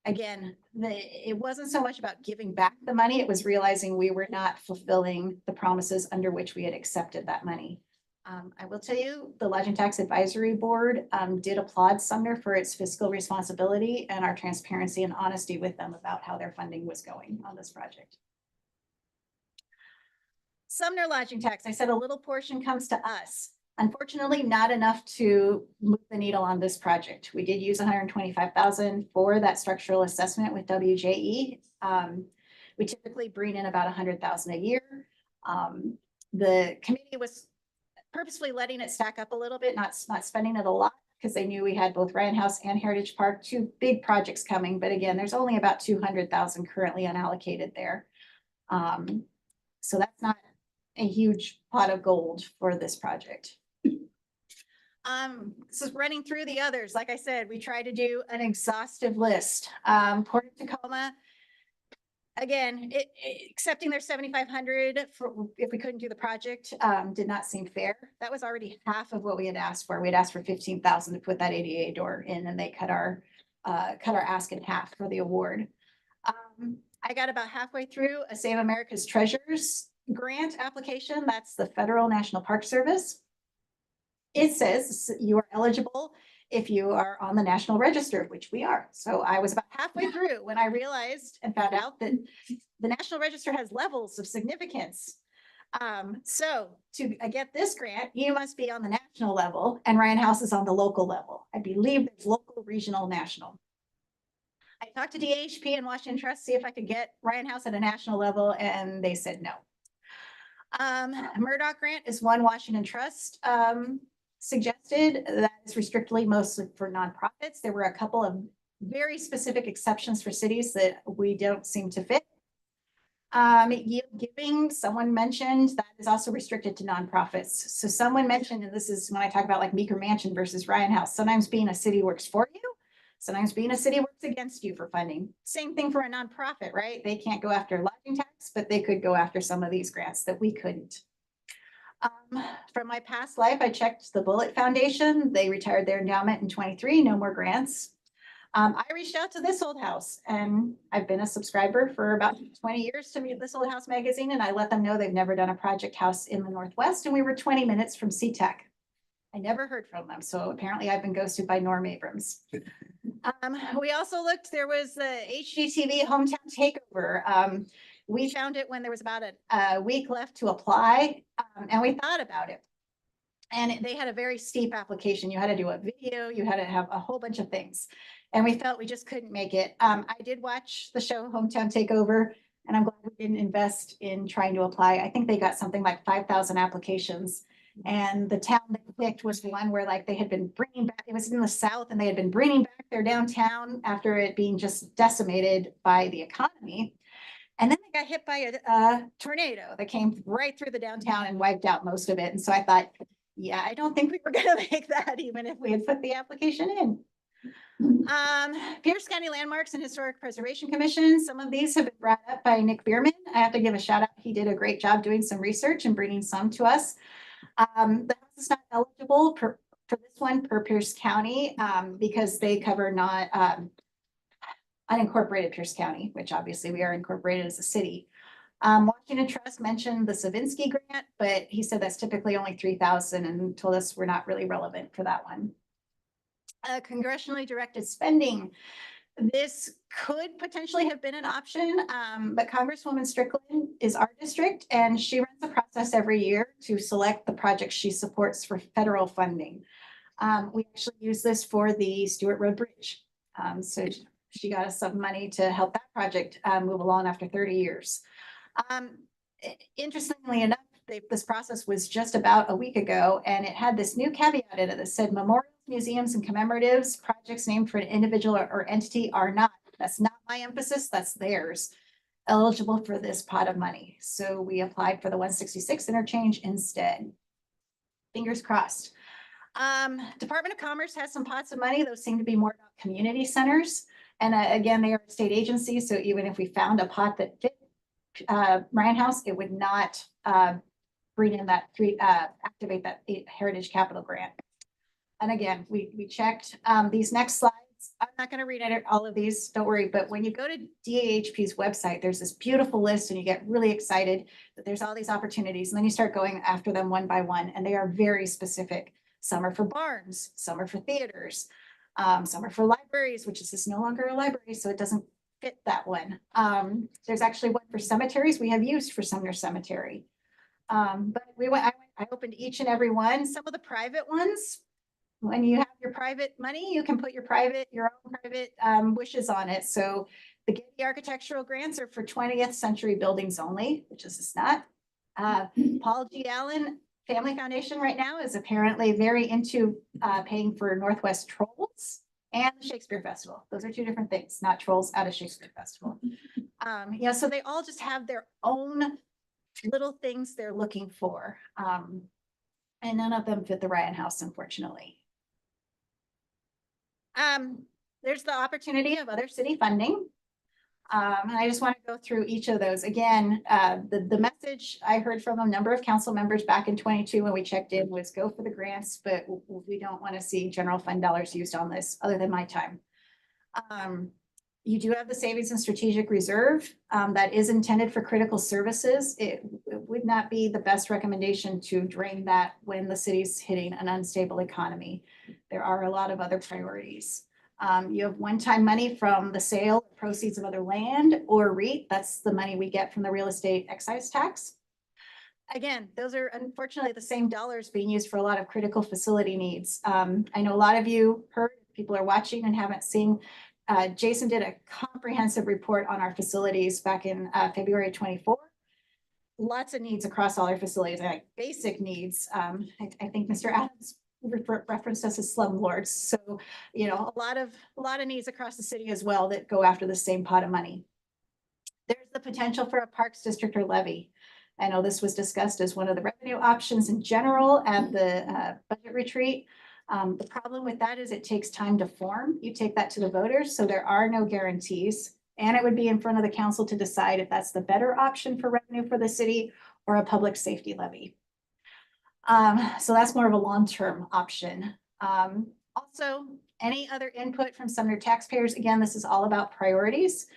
Again, it wasn't so much about giving back the money. It was realizing we were not fulfilling the promises under which we had accepted that money. I will tell you, the Lodging Tax Advisory Board did applaud Sumner for its fiscal responsibility and our transparency and honesty with them about how their funding was going on this project. Sumner lodging tax, I said a little portion comes to us. Unfortunately, not enough to move the needle on this project. We did use $125,000 for that structural assessment with WJE. We typically bring in about $100,000 a year. The committee was purposefully letting it stack up a little bit, not spending it a lot because they knew we had both Ryan House and Heritage Park, two big projects coming. But again, there's only about $200,000 currently unallocated there. So that's not a huge pot of gold for this project. This is running through the others. Like I said, we tried to do an exhaustive list. Port of Tacoma, again, accepting their $7,500 for if we couldn't do the project did not seem fair. That was already half of what we had asked for. We had asked for $15,000 to put that ADA door in, and they cut our ask in half for the award. I got about halfway through a Save America's Treasures grant application. That's the Federal National Park Service. It says you are eligible if you are on the National Register, which we are. So I was about halfway through when I realized and found out that the National Register has levels of significance. So to get this grant, you must be on the national level, and Ryan House is on the local level. I believe there's local, regional, national. I talked to DHP and Washington Trust, see if I could get Ryan House at a national level, and they said no. Murdoch grant is one Washington Trust suggested. That is restrictly mostly for nonprofits. There were a couple of very specific exceptions for cities that we don't seem to fit. Yield giving, someone mentioned, that is also restricted to nonprofits. So someone mentioned, and this is when I talk about like Meeker Mansion versus Ryan House, sometimes being a city works for you, Sometimes being a city works against you for funding. Same thing for a nonprofit, right? They can't go after lodging tax, but they could go after some of these grants that we couldn't. From my past life, I checked the Bullitt Foundation. They retired their endowment in 23, no more grants. I reached out to This Old House, and I've been a subscriber for about 20 years to This Old House magazine, and I let them know they've never done a project house in the Northwest, and we were 20 minutes from SeaTac. I never heard from them, so apparently I've been ghosted by Norm Abrams. We also looked, there was the HGTV Hometown Takeover. We found it when there was about a week left to apply, and we thought about it. And they had a very steep application. You had to do a video, you had to have a whole bunch of things. And we felt we just couldn't make it. I did watch the show Hometown Takeover, and I'm glad we didn't invest in trying to apply. I think they got something like 5,000 applications. And the town they picked was the one where like they had been bringing back, it was in the South, and they had been bringing back their downtown after it being just decimated by the economy. And then they got hit by a tornado that came right through the downtown and wiped out most of it. And so I thought, yeah, I don't think we were going to make that even if we had put the application in. Pierce County Landmarks and Historic Preservation Commission. Some of these have been brought up by Nick Bierman. I have to give a shout out. He did a great job doing some research and bringing some to us. The house is not eligible for this one per Pierce County because they cover not unincorporated Pierce County, which obviously we are incorporated as a city. Washington Trust mentioned the Savinsky grant, but he said that's typically only 3,000 and told us we're not really relevant for that one. Congressionally directed spending. This could potentially have been an option, but Congresswoman Strickland is our district, and she runs a process every year to select the projects she supports for federal funding. We actually use this for the Stewart Road Bridge. So she got us some money to help that project move along after 30 years. Interestingly enough, this process was just about a week ago, and it had this new caveat in it that said memorials, museums, and commemoratives projects named for an individual or entity are not. That's not my emphasis, that's theirs, eligible for this pot of money. So we applied for the 166 interchange instead. Fingers crossed. Department of Commerce has some pots of money. Those seem to be more about community centers. And again, they are a state agency. So even if we found a pot that fit Ryan House, it would not bring in that activate that Heritage Capital grant. And again, we checked these next slides. I'm not going to read all of these, don't worry. But when you go to DAHP's website, there's this beautiful list and you get really excited that there's all these opportunities. And then you start going after them one by one, and they are very specific. Some are for barns, some are for theaters, some are for libraries, which is no longer a library, so it doesn't fit that one. There's actually one for cemeteries we have used for Sumner Cemetery. But I opened each and every one. Some of the private ones, when you have your private money, you can put your own private wishes on it. So the Getty architectural grants are for 20th century buildings only, which is just not. Paul G. Allen Family Foundation right now is apparently very into paying for Northwest Trolls and the Shakespeare Festival. Those are two different things, not Trolls at a Shakespeare Festival. So they all just have their own little things they're looking for. And none of them fit the Ryan House, unfortunately. There's the opportunity of other city funding. And I just want to go through each of those. Again, the message I heard from a number of council members back in 22 when we checked in was go for the grants, but we don't want to see general fund dollars used on this other than my time. You do have the savings and strategic reserve that is intended for critical services. It would not be the best recommendation to drain that when the city's hitting an unstable economy. There are a lot of other priorities. You have one-time money from the sale of proceeds of other land or REIT. That's the money we get from the real estate excise tax. Again, those are unfortunately the same dollars being used for a lot of critical facility needs. I know a lot of you heard, people are watching and haven't seen. Jason did a comprehensive report on our facilities back in February 24. Lots of needs across all our facilities, like basic needs. I think Mr. Adams referenced us as slumlords. So, a lot of needs across the city as well that go after the same pot of money. There's the potential for a parks district or levy. I know this was discussed as one of the revenue options in general at the budget retreat. The problem with that is it takes time to form. You take that to the voters, so there are no guarantees. And it would be in front of the council to decide if that's the better option for revenue for the city or a public safety levy. So that's more of a long-term option. Also, any other input from Sumner taxpayers, again, this is all about priorities.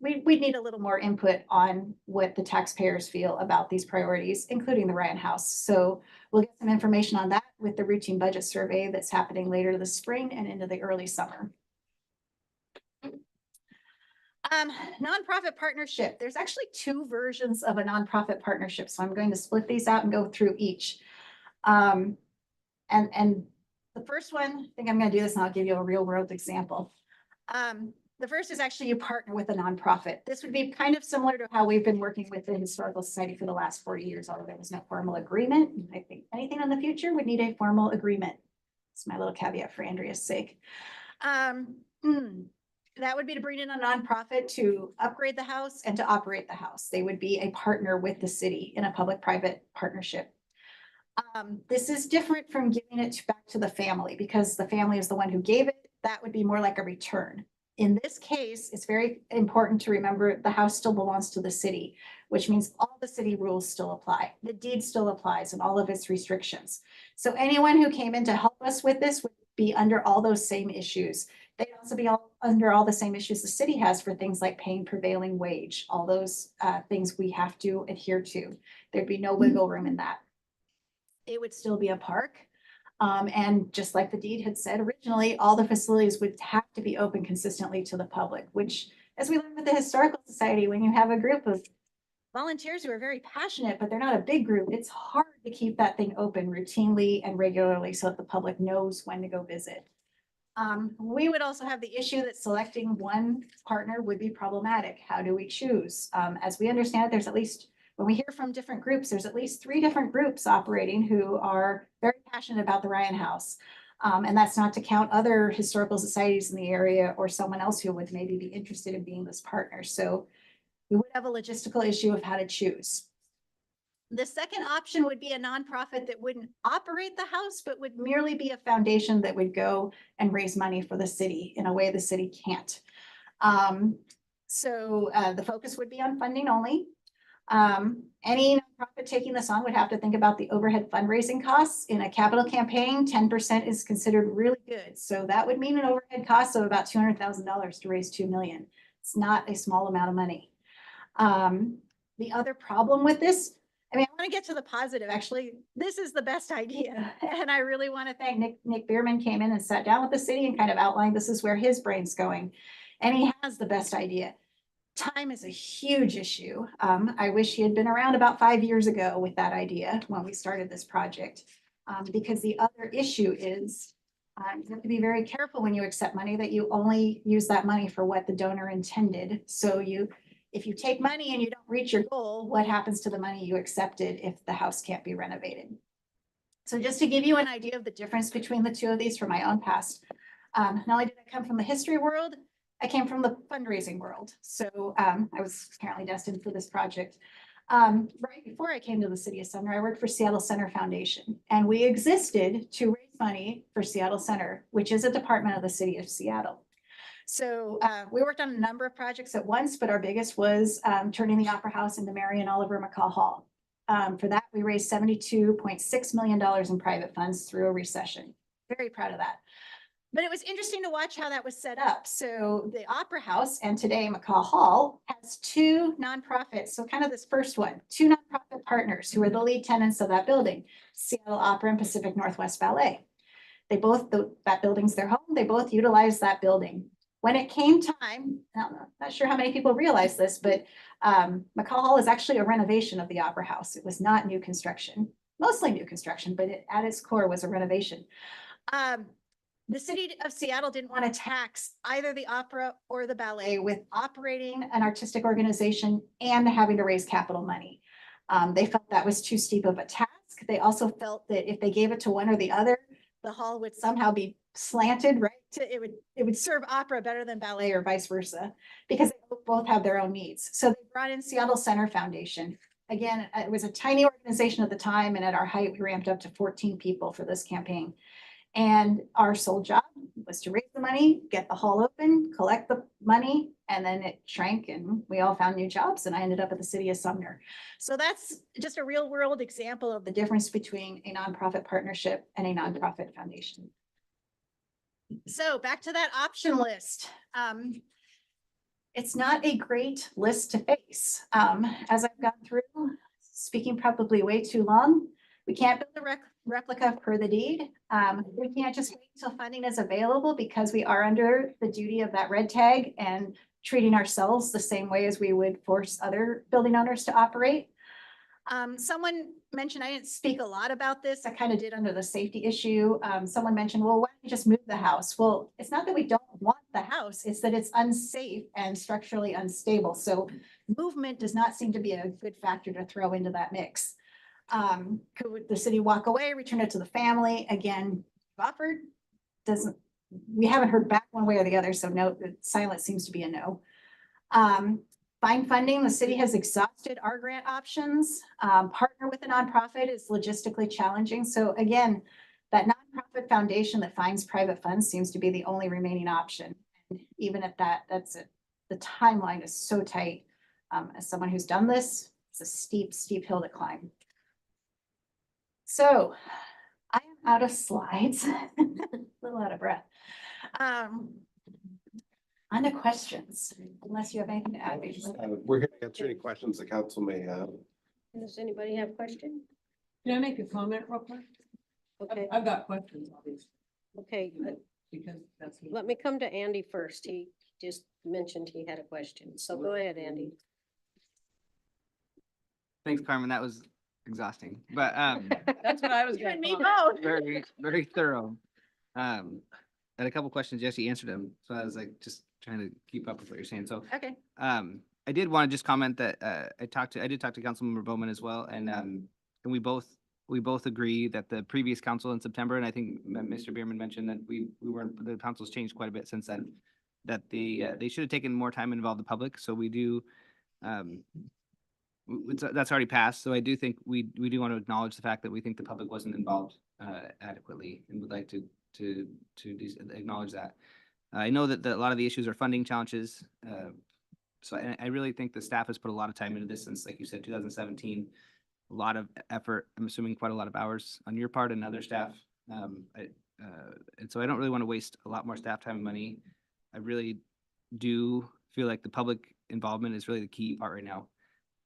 We'd need a little more input on what the taxpayers feel about these priorities, including the Ryan House. So we'll get some information on that with the routine budget survey that's happening later this spring and into the early summer. Nonprofit partnership. There's actually two versions of a nonprofit partnership, so I'm going to split these out and go through each. And the first one, I think I'm going to do this and I'll give you a real world example. The first is actually you partner with a nonprofit. This would be kind of similar to how we've been working with the Historical Society for the last 40 years, although there was no formal agreement. I think anything in the future would need a formal agreement. It's my little caveat for Andrea's sake. That would be to bring in a nonprofit to upgrade the house and to operate the house. They would be a partner with the city in a public-private partnership. This is different from giving it back to the family because the family is the one who gave it. That would be more like a return. In this case, it's very important to remember the house still belongs to the city, which means all the city rules still apply. The deed still applies and all of its restrictions. So anyone who came in to help us with this would be under all those same issues. They'd also be under all the same issues the city has for things like paying prevailing wage, all those things we have to adhere to. There'd be no wiggle room in that. It would still be a park. And just like the deed had said originally, all the facilities would have to be open consistently to the public, which, as we learned with the Historical Society, when you have a group of volunteers who are very passionate, but they're not a big group, it's hard to keep that thing open routinely and regularly so that the public knows when to go visit. We would also have the issue that selecting one partner would be problematic. How do we choose? As we understand it, there's at least, when we hear from different groups, there's at least 3 different groups operating who are very passionate about the Ryan House. And that's not to count other historical societies in the area or someone else who would maybe be interested in being this partner. So we would have a logistical issue of how to choose. The second option would be a nonprofit that wouldn't operate the house, but would merely be a foundation that would go and raise money for the city in a way the city can't. So the focus would be on funding only. Any nonprofit taking this on would have to think about the overhead fundraising costs. In a capital campaign, 10% is considered really good. So that would mean an overhead cost of about $200,000 to raise $2 million. It's not a small amount of money. The other problem with this, I mean, I want to get to the positive. Actually, this is the best idea. And I really want to thank Nick Bierman came in and sat down with the city and kind of outlined this is where his brain's going. And he has the best idea. Time is a huge issue. I wish he had been around about 5 years ago with that idea when we started this project. Because the other issue is you have to be very careful when you accept money that you only use that money for what the donor intended. So if you take money and you don't reach your goal, what happens to the money you accepted if the house can't be renovated? So just to give you an idea of the difference between the two of these from my own past, not only did I come from the history world, I came from the fundraising world. So I was apparently destined for this project. Right before I came to the city of Sumner, I worked for Seattle Center Foundation, and we existed to raise money for Seattle Center, which is a department of the city of Seattle. So we worked on a number of projects at once, but our biggest was turning the Opera House into Mary and Oliver McCall Hall. For that, we raised $72.6 million in private funds through a recession. Very proud of that. But it was interesting to watch how that was set up. So the Opera House and today McCall Hall has 2 nonprofits. So kind of this first one, 2 nonprofit partners who are the lead tenants of that building, Seattle Opera and Pacific Northwest Ballet. They both, that building's their home. They both utilize that building. When it came time, I'm not sure how many people realize this, but McCall Hall is actually a renovation of the Opera House. It was not new construction, mostly new construction, but at its core was a renovation. The city of Seattle didn't want to tax either the opera or the ballet with operating an artistic organization and having to raise capital money. They felt that was too steep of a task. They also felt that if they gave it to one or the other, the hall would somehow be slanted, right? It would serve opera better than ballet or vice versa, because they both have their own needs. So they brought in Seattle Center Foundation. Again, it was a tiny organization at the time, and at our height, we ramped up to 14 people for this campaign. And our sole job was to raise the money, get the hall open, collect the money, and then it shrank and we all found new jobs and I ended up at the city of Sumner. So that's just a real world example of the difference between a nonprofit partnership and a nonprofit foundation. So back to that option list. It's not a great list to face. As I've gone through, speaking probably way too long, we can't build a replica per the deed. We can't just wait until funding is available because we are under the duty of that red tag and treating ourselves the same way as we would force other building owners to operate. Someone mentioned, I didn't speak a lot about this. I kind of did under the safety issue. Someone mentioned, well, why don't you just move the house? Well, it's not that we don't want the house, it's that it's unsafe and structurally unstable. So movement does not seem to be a good factor to throw into that mix. Could the city walk away, return it to the family? Again, offered, we haven't heard back one way or the other. So no, the silence seems to be a no. Find funding, the city has exhausted our grant options. Partner with a nonprofit is logistically challenging. So again, that nonprofit foundation that finds private funds seems to be the only remaining option. And even at that, that's it. The timeline is so tight. As someone who's done this, it's a steep, steep hill to climb. So I am out of slides, a little out of breath. On to questions, unless you have anything to add. We're here to answer any questions the council may have. Does anybody have questions? Can I make a comment real quick? Okay, I've got questions, obviously, okay. because that's. Let me come to Andy first. He just mentioned he had a question. So go ahead, Andy. Thanks, Carmen. That was exhausting, but That's what I was You and gonna me comment. both. very, very thorough. I had a couple questions. Jesse answered them, so I was like just trying to keep up with what you're saying. So Okay. I did want to just comment that I did talk to Councilmember Bowman as well, and we both agree that the previous council in September, and I think Mr. Bierman mentioned that we weren't, the council's changed quite a bit since then, that they should have taken more time and involved the public. So we do, that's already passed. So I do think we do want to acknowledge the fact that we think the public wasn't involved adequately, and would like to acknowledge that. I know that a lot of the issues are funding challenges. So I really think the staff has put a lot of time into this since, like you said, 2017. A lot of effort, I'm assuming quite a lot of hours on your part and other staff. And so I don't really want to waste a lot more staff time and money. I really do feel like the public involvement is really the key part right now.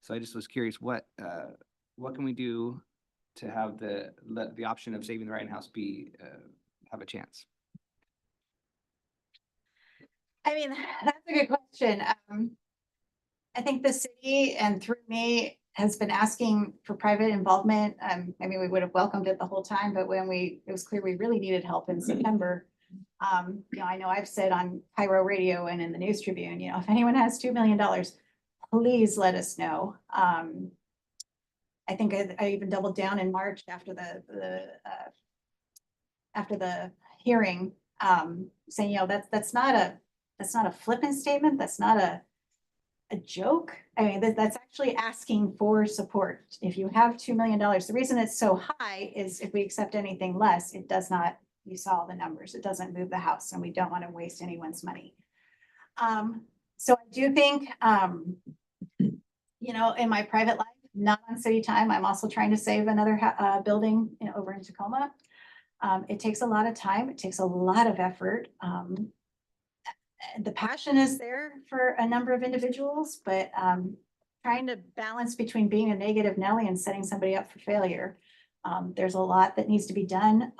So I just was curious, what can we do to have the option of saving the Ryan House be have a chance? I mean, that's a good question. I think the city and through me has been asking for private involvement. I mean, we would have welcomed it the whole time, but when it was clear we really needed help in September. I know I've said on Cairo Radio and in the News Tribune, if anyone has $2 million, please let us know. I think I even doubled down in March after the hearing, saying, that's not a flippant statement. That's not a joke. I mean, that's actually asking for support. If you have $2 million, the reason it's so high is if we accept anything less, it does not, you saw the numbers, it doesn't move the house, and we don't want to waste anyone's money. So I do think, in my private life, not on city time, I'm also trying to save another building over in Tacoma. It takes a lot of time. It takes a lot of effort. The passion is there for a number of individuals, but trying to balance between being a negative Nelly and setting somebody up for failure. There's a lot that needs to be done.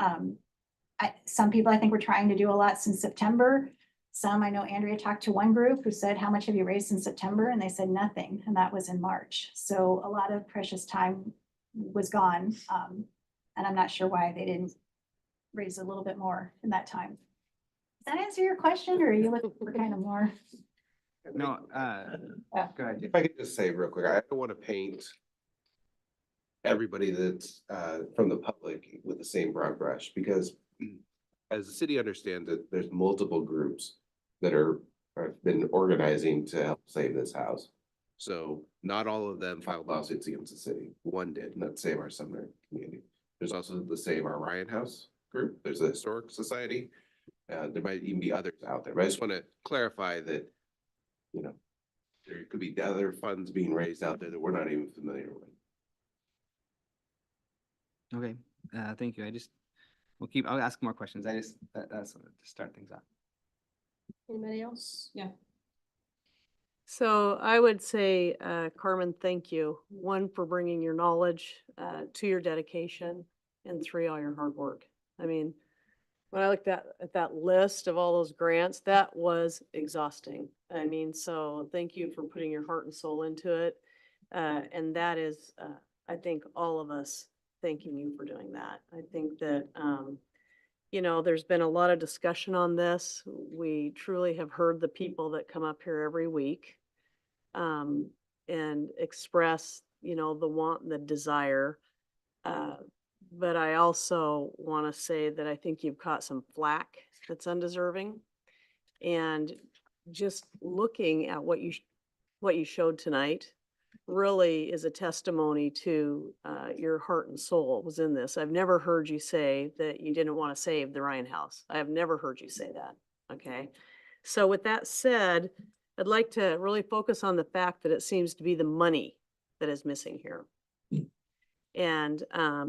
Some people I think were trying to do a lot since September. Some, I know Andrea talked to one group who said, how much have you raised in September? And they said nothing, and that was in March. So a lot of precious time was gone. And I'm not sure why they didn't raise a little bit more in that time. Does that answer your question, or are you looking for kind of more? No, go ahead. If I could just say real quick, I don't want to paint everybody that's from the public with the same broad brush, because as the city understands it, there's multiple groups that have been organizing to help save this house. So not all of them filed lawsuits against the city. One did, and that's Save Our Sumner Community. There's also the Save Our Ryan House, group. There's a historic society. There might even be others out there, but I just want to clarify that, you know, there could be other funds being raised out there that we're not even familiar with. Okay, thank you. I'll ask more questions. That's to start things off. Anybody else? Yeah. So I would say, Carmen, thank you. One, for bringing your knowledge, two, your dedication, and three, all your hard work. I mean, when I looked at that list of all those grants, that was exhausting. I mean, so thank you for putting your heart and soul into it. And that is, I think all of us thanking you for doing that. I think that, you know, there's been a lot of discussion on this. We truly have heard the people that come up here every week and express, you know, the want and the desire. But I also want to say that I think you've caught some flack that's undeserving. And just looking at what you showed tonight really is a testimony to your heart and soul was in this. I've never heard you say that you didn't want to save the Ryan House. I have never heard you say that. Okay. So with that said, I'd like to really focus on the fact that it seems to be the money that is missing here. And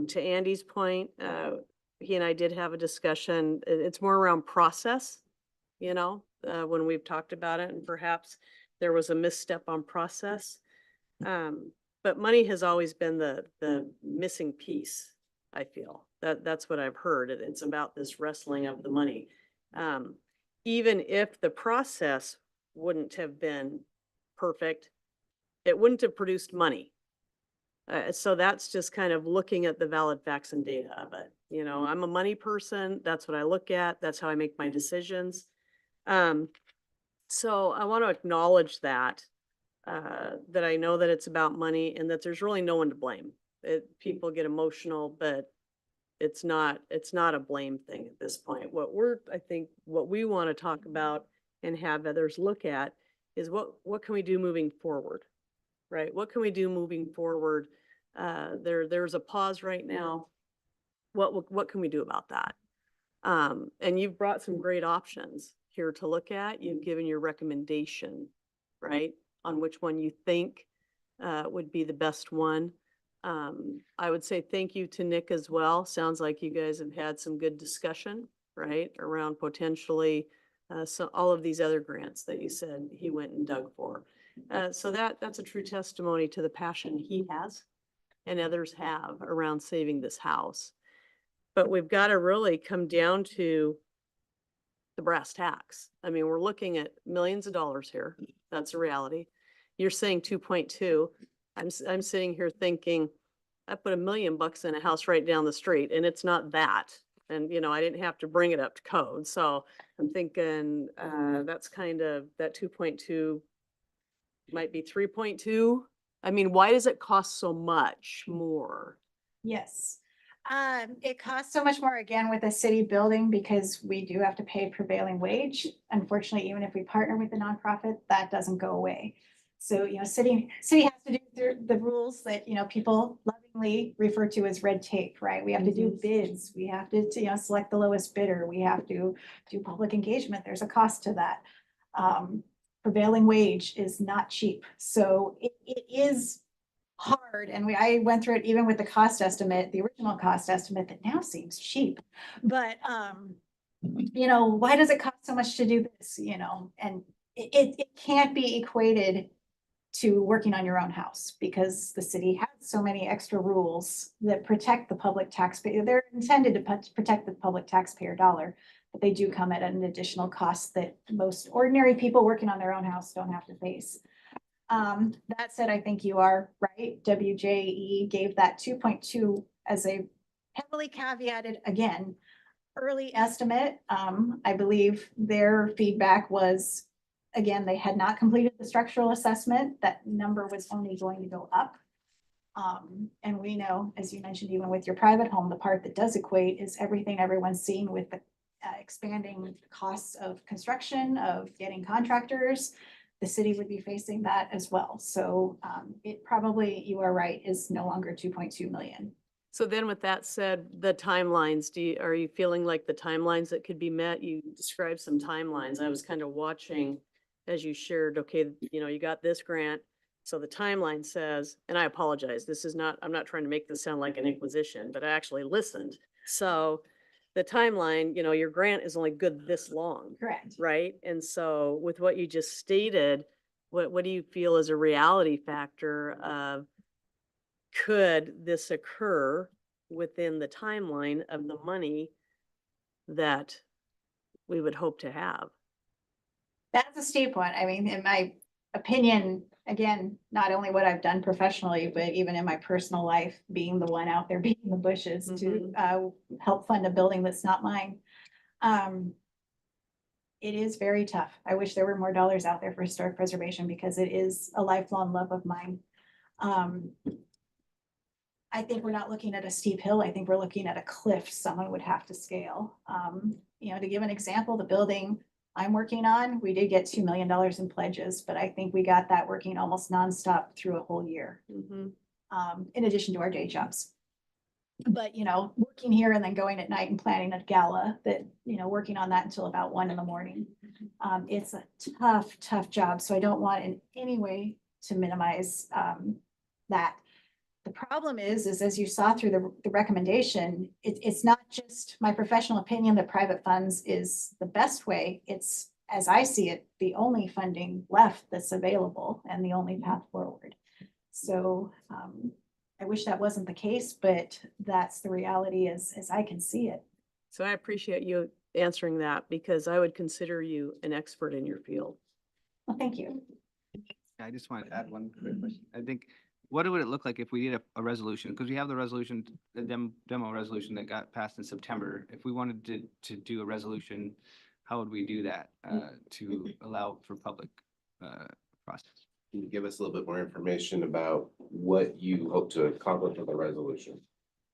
to Andy's point, he and I did have a discussion. It's more around process, you know, when we've talked about it, and perhaps there was a misstep on process. But money has always been the missing piece, I feel. That's what I've heard. It's about this wrestling of the money. Even if the process wouldn't have been perfect, it wouldn't have produced money. So that's just kind of looking at the valid facts and data of it. You know, I'm a money person. That's what I look at. That's how I make my decisions. So I want to acknowledge that I know that it's about money and that there's really no one to blame. People get emotional, but it's not a blame thing at this point. I think what we want to talk about and have others look at is what can we do moving forward, right? What can we do moving forward? There's a pause right now. What can we do about that? And you've brought some great options here to look at. You've given your recommendation, right, on which one you think would be the best one. I would say thank you to Nick as well. Sounds like you guys have had some good discussion, right, around potentially so all of these other grants that you said he went and dug for. So that's a true testimony to the passion he has and others have around saving this house. But we've got to really come down to the brass tacks. I mean, we're looking at millions of dollars here. That's a reality. You're saying 2.2. I'm sitting here thinking, I put $1 million in a house right down the street, and it's not that. And, you know, I didn't have to bring it up to code. So I'm thinking that's kind of, that 2.2 might be 3.2. I mean, why does it cost so much more? Yes. It costs so much more again with a city building because we do have to pay prevailing wage. Unfortunately, even if we partner with the nonprofit, that doesn't go away. So, you know, city has to do the rules that, you know, people lovingly refer to as red tape, right? We have to do bids. We have to, you know, select the lowest bidder. We have to do public engagement. There's a cost to that. Prevailing wage is not cheap. So it is hard. And I went through it even with the cost estimate, the original cost estimate that now seems cheap. But, you know, why does it cost so much to do this, you know? And it can't be equated to working on your own house because the city has so many extra rules that protect the public taxpayer. They're intended to protect the public taxpayer dollar, but they do come at an additional cost that most ordinary people working on their own house don't have to face. That said, I think you are right. WJE gave that 2.2 as a heavily caveated, again, early estimate. I believe their feedback was, again, they had not completed the structural assessment. That number was only going to go up. And we know, as you mentioned, even with your private home, the part that does equate is everything everyone's seen with the expanding costs of construction, of getting contractors. The city would be facing that as well. So it probably, you are right, is no longer 2.2 million. So then with that said, the timelines, are you feeling like the timelines that could be met? You described some timelines. I was kind of watching as you shared, okay, you got this grant. So the timeline says, and I apologize, I'm not trying to make this sound like an inquisition, but I actually listened. So the timeline, your grant is only good this long, Correct. right? And so with what you just stated, what do you feel is a reality factor of could this occur within the timeline of the money that we would hope to have? That's a steep one. I mean, in my opinion, again, not only what I've done professionally, but even in my personal life, being the one out there beating the bushes to help fund a building that's not mine. It is very tough. I wish there were more dollars out there for historic preservation because it is a lifelong love of mine. I think we're not looking at a steep hill. I think we're looking at a cliff someone would have to scale. To give an example, the building I'm working on, we did get $2 million in pledges, but I think we got that working almost nonstop through a whole year, in addition to our day jobs. But, working here and then going at night and planning a gala that, working on that until about 1 a.m. It's a tough job. So I don't want in any way to minimize that. The problem is as you saw through the recommendation, it's not just my professional opinion that private funds is the best way. It's, as I see it, the only funding left that's available and the only path forward. So I wish that wasn't the case, but that's the reality as I can see it. So I appreciate you answering that because I would consider you an expert in your field. Well, thank you. I just wanted to add one quick question. I think, what would it look like if we did a resolution? Because we have the resolution, the demo resolution that got passed in September. If we wanted to do a resolution, how would we do that to allow for public process? Can you give us a little bit more information about what you hope to accomplish with the resolution?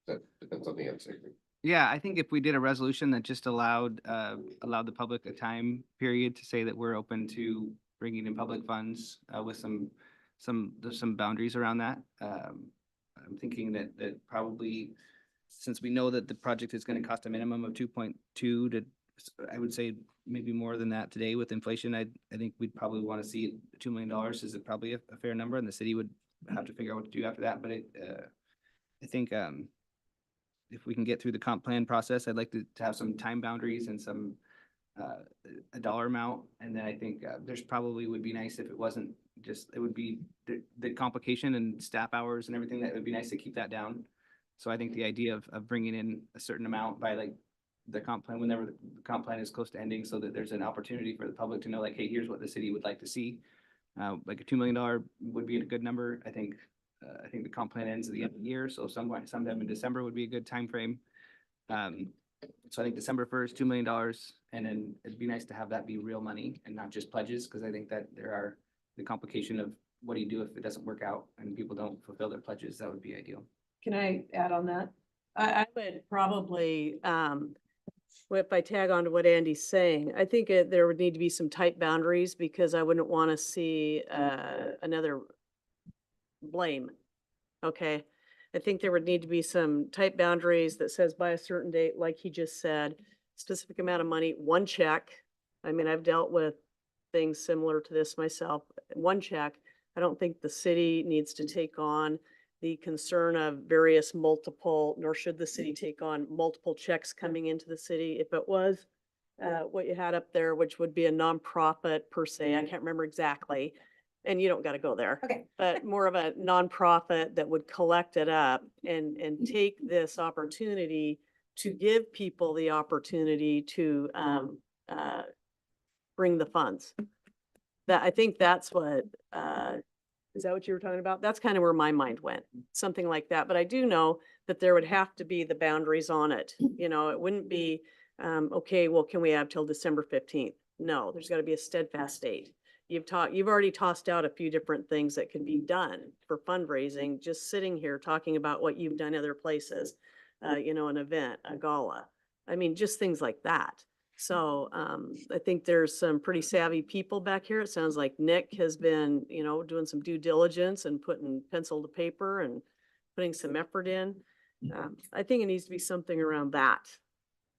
That depends on the answer. Yeah, I think if we did a resolution that just allowed the public a time period to say that we're open to bringing in public funds with there's some boundaries around that. I'm thinking that probably, since we know that the project is going to cost a minimum of 2.2 to, I would say maybe more than that today with inflation, I think we'd probably want to see $2 million is probably a fair number, and the city would have to figure out what to do after that. But I think if we can get through the comp plan process, I'd like to have some time boundaries and some a dollar amount. And then I think there's probably would be nice if it wasn't just, it would be the complication and staff hours and everything, that would be nice to keep that down. So I think the idea of bringing in a certain amount by like the comp plan, whenever the comp plan is close to ending, so that there's an opportunity for the public to know, like, hey, here's what the city would like to see. Like a $2 million would be a good number. I think the comp plan ends at the end of the year, so sometime in December would be a good time frame. So I think December 1st, $2 million, and then it'd be nice to have that be real money and not just pledges, because I think that there are the complication of what do you do if it doesn't work out and people don't fulfill their pledges. That would be ideal. Can I add on that? I would probably, if I tag on to what Andy's saying, I think there would need to be some tight boundaries, because I wouldn't want to see another blame. Okay. I think there would need to be some tight boundaries that says by a certain date, like he just said, specific amount of money, one check. I mean, I've dealt with things similar to this myself. One check. I don't think the city needs to take on the concern of various multiple, nor should the city take on multiple checks coming into the city. If it was what you had up there, which would be a nonprofit per se, I can't remember exactly, and you don't got to go there. Okay. But more of a nonprofit that would collect it up and take this opportunity to give people the opportunity to bring the funds. That, I think that's what, is that what you were talking about? That's kind of where my mind went, something like that. But I do know that there would have to be the boundaries on it. You know, it wouldn't be, okay, well, can we have till December 15th? No, there's got to be a steadfast date. You've already tossed out a few different things that could be done for fundraising, just sitting here talking about what you've done other places, you know, an event, a gala. I mean, just things like that. So I think there's some pretty savvy people back here. It sounds like Nick has been, you know, doing some due diligence and putting pencil to paper and putting some effort in. I think it needs to be something around that,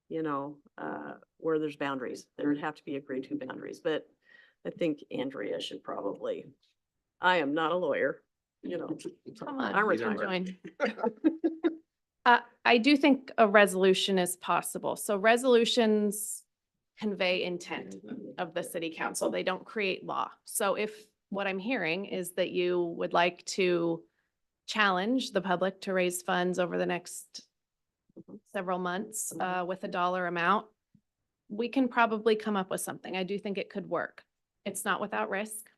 where there's boundaries. There would have to be agreed to boundaries, but I think Andrea should probably, I am not a lawyer, Come on, I'm you can retired. join. I do think a resolution is possible. So resolutions convey intent of the city council. They don't create law. So if what I'm hearing is that you would like to challenge the public to raise funds over the next several months with a dollar amount, we can probably come up with something. I do think it could work. It's not without risk.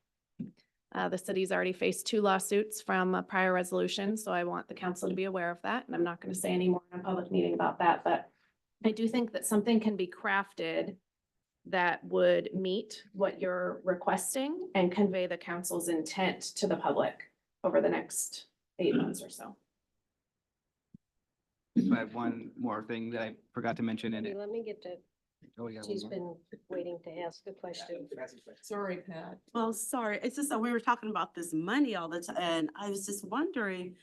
The city's already faced 2 lawsuits from a prior resolution, so I want the council to be aware of that. And I'm not going to say any more in a public meeting about that, but I do think that something can be crafted that would meet what you're requesting and convey the council's intent to the public over the next 8 months or so. I have one more thing that I forgot to mention in it. Let me get to, Oh, we got one she's more. been waiting to ask a question. Sorry, Pat. Well, sorry, it's just that we were talking about this money all the time, and I was just wondering,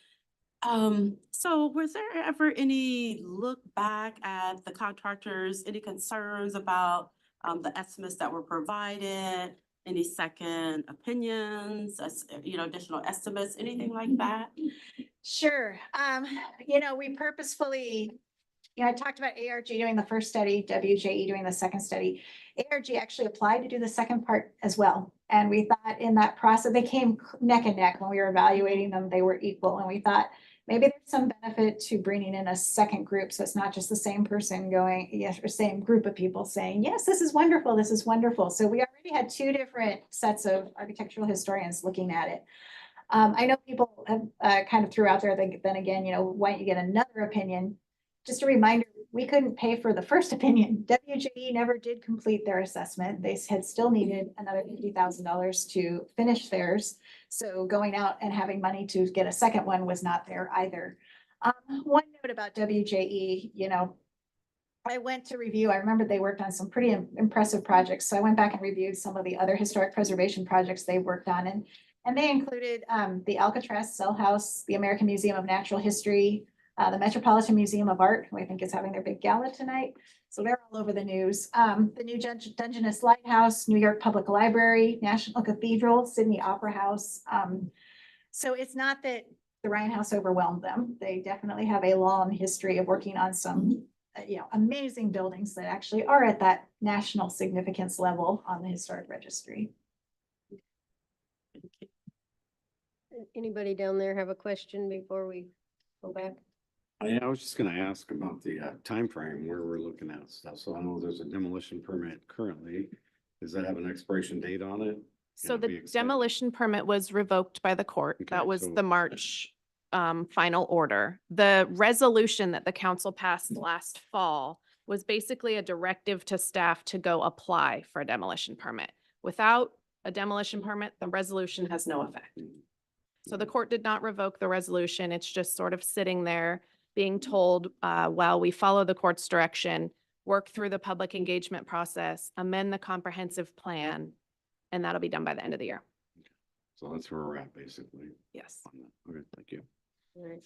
so was there ever any look back at the contractors, any concerns about the estimates that were provided, any second opinions, additional estimates, anything like that? Sure. We purposefully, I talked about ARG doing the first study, WJE doing the second study. ARG actually applied to do the second part as well. And we thought in that process, they came neck and neck when we were evaluating them, they were equal. And we thought maybe there's some benefit to bringing in a second group. So it's not just the same person going, yes, or same group of people saying, yes, this is wonderful. This is wonderful. So we already had 2 different sets of architectural historians looking at it. I know people have kind of threw out there, then again, why don't you get another opinion? Just a reminder, we couldn't pay for the first opinion. WJE never did complete their assessment. They had still needed another $50,000 to finish theirs. So going out and having money to get a second one was not there either. One note about WJE, I went to review, I remember they worked on some pretty impressive projects. So I went back and reviewed some of the other historic preservation projects they worked on. And they included the Alcatraz Cell House, the American Museum of Natural History, the Metropolitan Museum of Art, who I think is having their big gala tonight. So they're all over the news. The new Dungeness Lighthouse, New York Public Library, National Cathedral, Sydney Opera House. So it's not that the Ryan House overwhelmed them. They definitely have a long history of working on some amazing buildings that actually are at that national significance level on the historic registry. Anybody down there have a question before we go back? I was just gonna ask about the timeframe where we're looking at stuff. So I know there's a demolition permit currently. Does that have an expiration date on it? So Can it be the extended? demolition permit was revoked by the court. Okay, That was so- the March final order. The resolution that the council passed last fall was basically a directive to staff to go apply for a demolition permit. Without a demolition permit, the resolution has no effect. So the court did not revoke the resolution. It's just sort of sitting there being told, while we follow the court's direction, work through the public engagement process, amend the comprehensive plan, and that'll be done by the end of the year. So that's where we're at basically. Yes. on that. Okay, thank you. All right.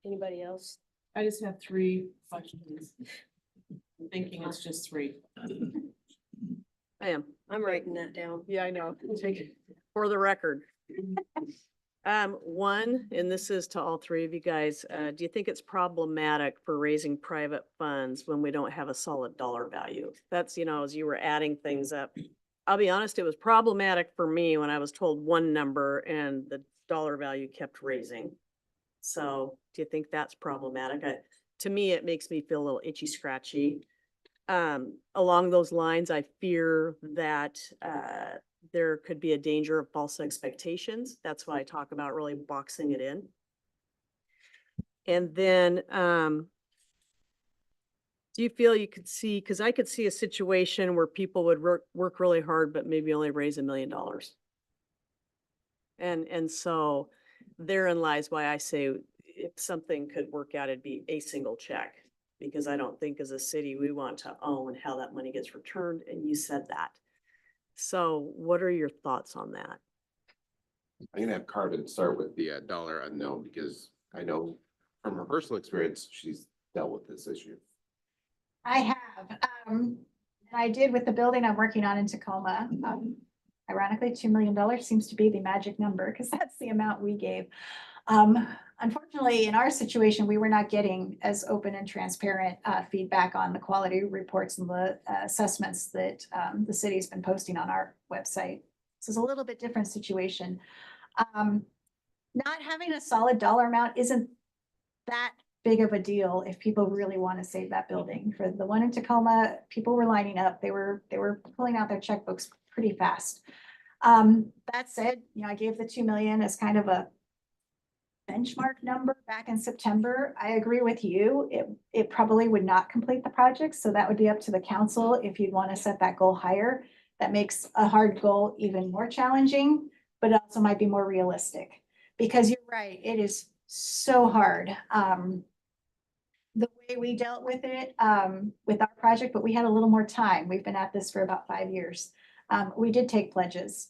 Anybody else? I just have 3 questions. I'm thinking it's just 3. I am. I'm writing that down. Yeah, I know. Take it for the record. One, and this is to all 3 of you guys, do you think it's problematic for raising private funds when we don't have a solid dollar value? That's, as you were adding things up. I'll be honest, it was problematic for me when I was told one number and the dollar value kept raising. So do you think that's problematic? To me, it makes me feel a little itchy scratchy. Along those lines, I fear that there could be a danger of false expectations. That's why I talk about really boxing it in. And then, do you feel you could see, because I could see a situation where people would work really hard, but maybe only raise $1 million. And so therein lies why I say if something could work out, it'd be a single check. Because I don't think as a city, we want to own how that money gets returned, and you said that. So what are your thoughts on that? I'm gonna have Carvin start with the dollar unknown because I know from her personal experience, she's dealt with this issue. I have, and I did with the building I'm working on in Tacoma. Ironically, $2 million seems to be the magic number because that's the amount we gave. Unfortunately, in our situation, we were not getting as open and transparent feedback on the quality reports and the assessments that the city's been posting on our website. This is a little bit different situation. Not having a solid dollar amount isn't that big of a deal if people really want to save that building. For the one in Tacoma, people were lining up. They were pulling out their checkbooks pretty fast. That said, I gave the 2 million as kind of a benchmark number back in September. I agree with you. It probably would not complete the project. So that would be up to the council if you'd want to set that goal higher. That makes a hard goal even more challenging, but it also might be more realistic. Because you're right, it is so hard. The way we dealt with it with our project, but we had a little more time. We've been at this for about 5 years. We did take pledges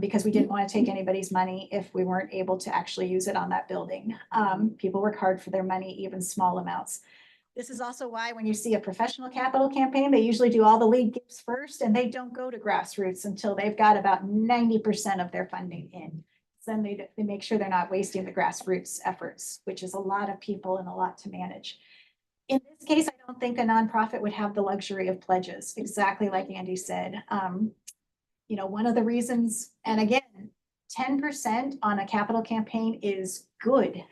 because we didn't want to take anybody's money if we weren't able to actually use it on that building. People work hard for their money, even small amounts. This is also why when you see a professional capital campaign, they usually do all the lead gifts first and they don't go to grassroots until they've got about 90% of their funding in. Then they make sure they're not wasting the grassroots efforts, which is a lot of people and a lot to manage. In this case, I don't think a nonprofit would have the luxury of pledges, exactly like Andy said. One of the reasons, and again, 10% on a capital campaign is good.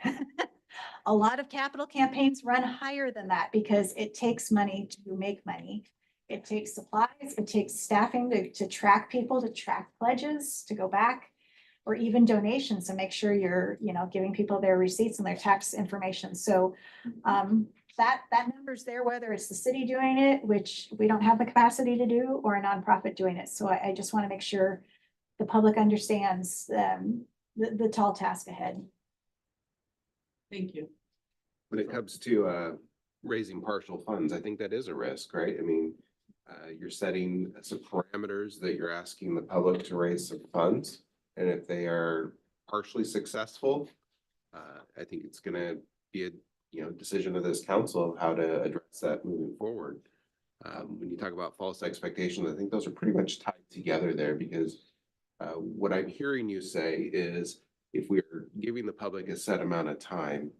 A lot of capital campaigns run higher than that because it takes money to make money. It takes supplies, it takes staffing to track people, to track pledges, to go back, or even donations to make sure you're, giving people their receipts and their tax information. So that number's there, whether it's the city doing it, which we don't have the capacity to do, or a nonprofit doing it. So I just want to make sure the public understands the tall task ahead. Thank you. When it comes to raising partial funds, I think that is a risk, right? I mean, you're setting some parameters that you're asking the public to raise some funds. And if they are partially successful, I think it's gonna be a decision of this council of how to address that moving forward. When you talk about false expectations, I think those are pretty much tied together there because what I'm hearing you say is if we're giving the public a set amount of time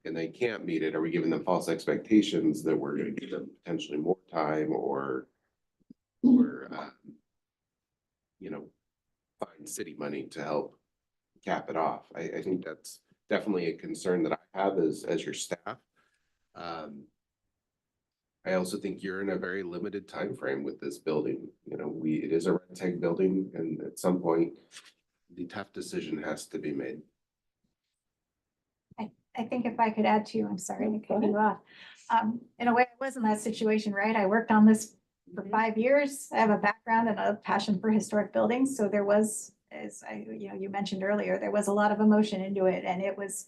and they can't meet it, are we giving them false expectations that we're going to give them potentially more time or find city money to help cap it off? I think that's definitely a concern that I have as your staff. I also think you're in a very limited time frame with this building. It is a red tag building, and at some point, the tough decision has to be made. I think if I could add to, I'm sorry to cut you off. In a way, I was in that situation, right? I worked on this for 5 years. I have a background and a passion for historic buildings. So there was, as you mentioned earlier, there was a lot of emotion into it, and it was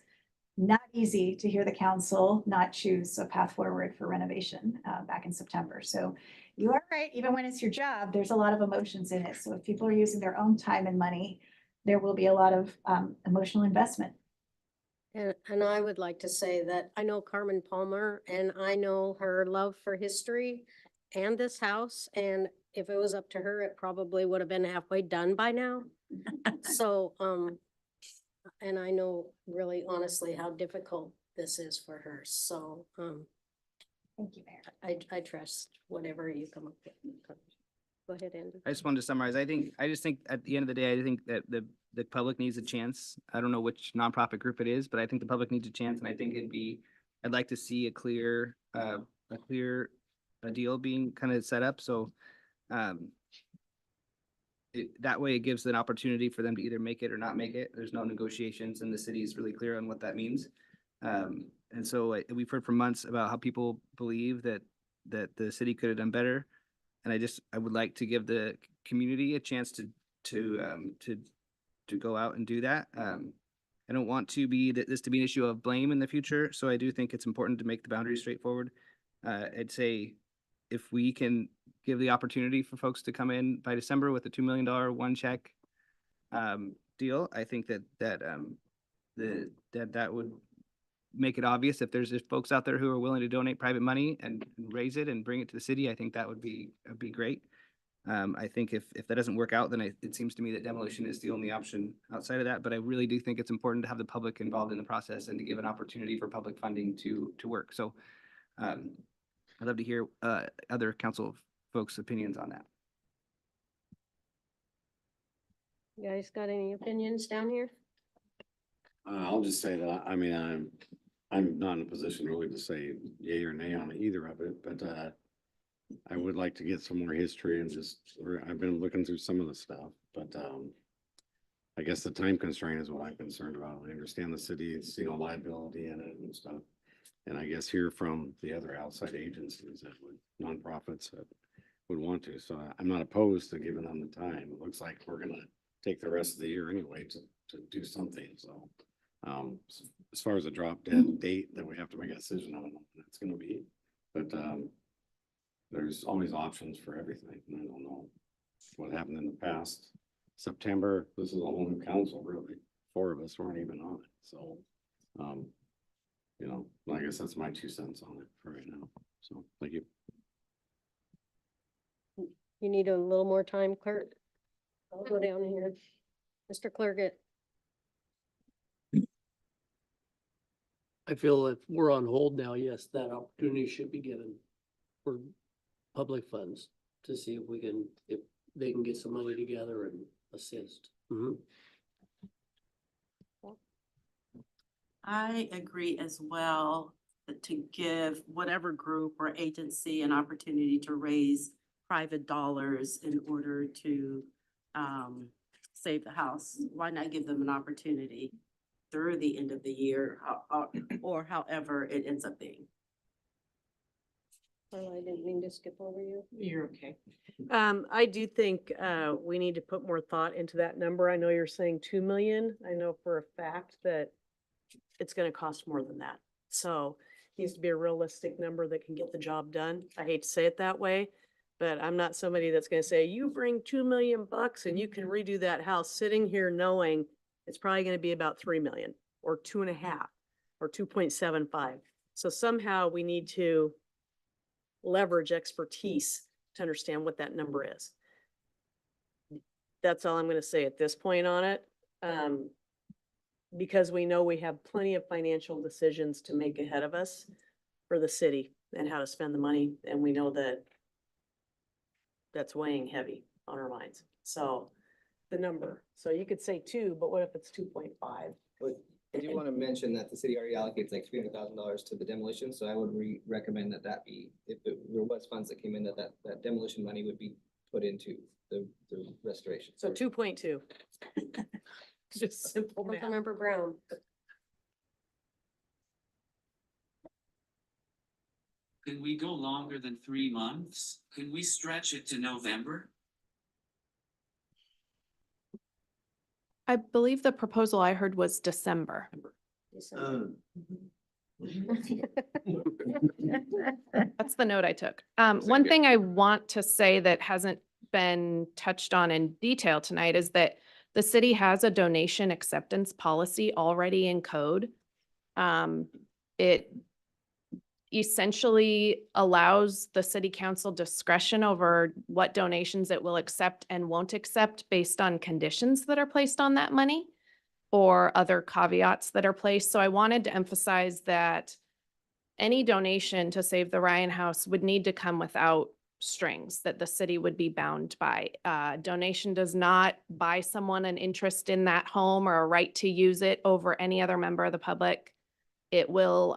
not easy to hear the council not choose a path forward for renovation back in September. So you are right, even when it's your job, there's a lot of emotions in it. So if people are using their own time and money, there will be a lot of emotional investment. And I would like to say that I know Carmen Palmer and I know her love for history and this house. And if it was up to her, it probably would have been halfway done by now. So, and I know really honestly how difficult this is for her. So, Thank you, Mayor. I trust whatever you come up with. Go ahead, Andy. I just wanted to summarize. I just think at the end of the day, I think that the public needs a chance. I don't know which nonprofit group it is, but I think the public needs a chance, and I think I'd like to see a clear deal being kind of set up. So, that way it gives an opportunity for them to either make it or not make it. There's no negotiations, and the city is really clear on what that means. And so we've heard for months about how people believe that the city could have done better. And I would like to give the community a chance to go out and do that. I don't want this to be an issue of blame in the future. So I do think it's important to make the boundaries straightforward. I'd say if we can give the opportunity for folks to come in by December with a $2 million one check deal, I think that would make it obvious if there's folks out there who are willing to donate private money and raise it and bring it to the city, I think that would be great. I think if that doesn't work out, then it seems to me that demolition is the only option outside of that. But I really do think it's important to have the public involved in the process and to give an opportunity for public funding to work. So I'd love to hear other council folks' opinions on that. You guys got any opinions down here? I'll just say that, I mean, I'm not in a position really to say yay or nay on either of it, but, I would like to get some more history and I've been looking through some of the stuff, but, I guess the time constraint is what I'm concerned about. I understand the city's, liability in it and stuff. And I guess hear from the other outside agencies that nonprofits that would want to. So I'm not opposed to giving them the time. It looks like we're gonna take the rest of the year anyway to do something. So, as far as a drop dead date that we have to make a decision on, that's gonna be, but, there's always options for everything. And I don't know what happened in the past. September, this is a whole new council, really. 4 of us weren't even on it. So, I guess that's my 2 cents on it for right now. So, thank you. You need a little more time, clerk? I'll go down here. Mr. Clergett. I feel if we're on hold now, yes, that opportunity should be given for public funds to see if they can get some money together and assist. I agree as well that to give whatever group or agency an opportunity to raise private dollars in order to save the house. Why not give them an opportunity through the end of the year or however it ends up being? Oh, I didn't mean to skip over you. You're okay. I do think, we need to put more thought into that number. I know you're saying 2 million. I know for a fact that it's gonna cost more than that. So it needs to be a realistic number that can get the job done. I hate to say it that way, but I'm not somebody that's gonna say, you bring 2 million bucks and you can redo that house, sitting here knowing it's probably gonna be about 3 million or 2.5 or 2.75. So somehow we need to leverage expertise to understand what that number is. That's all I'm gonna say at this point on it. Because we know we have plenty of financial decisions to make ahead of us for the city and how to spend the money. And we know that that's weighing heavy on our minds. So the number, so you could say 2, but what if it's 2.5? I do want to mention that the city already allocates like $300,000 to the demolition, so I would recommend that be, if there was funds that came in, that demolition money would be put into the restoration. So 2.2. Just simple math. Councilmember Brown. Can we go longer than 3 months? Can we stretch it to November? I believe the proposal I heard was December. December. That's the note I took. One thing I want to say that hasn't been touched on in detail tonight is that the city has a donation acceptance policy already in code. It essentially allows the city council discretion over what donations it will accept and won't accept based on conditions that are placed on that money or other caveats that are placed. So I wanted to emphasize that any donation to Save the Ryan House would need to come without strings that the city would be bound by. Donation does not buy someone an interest in that home or a right to use it over any other member of the public. It will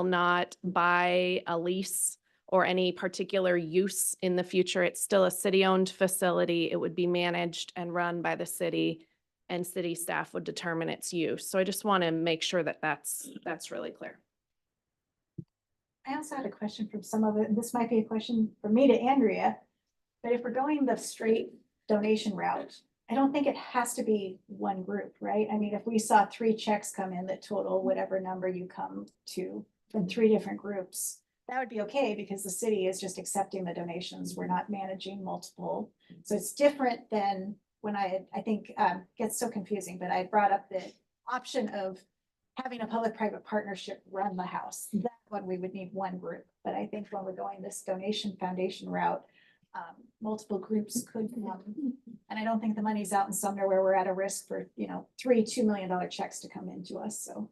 not buy a lease or any particular use in the future. It's still a city-owned facility. It would be managed and run by the city, and city staff would determine its use. So I just want to make sure that that's really clear. I also had a question from some of it, and this might be a question from me to Andrea. But if we're going the straight donation route, I don't think it has to be one group, right? I mean, if we saw 3 checks come in that total whatever number you come to from 3 different groups, that would be okay because the city is just accepting the donations. We're not managing multiple. So it's different than when I think gets so confusing, but I brought up the option of having a public-private partnership run the house. That one, we would need one group, but I think when we're going this donation foundation route, multiple groups could come. And I don't think the money's out in Sumner where we're at a risk for, you know, three $2 million checks to come into us, so.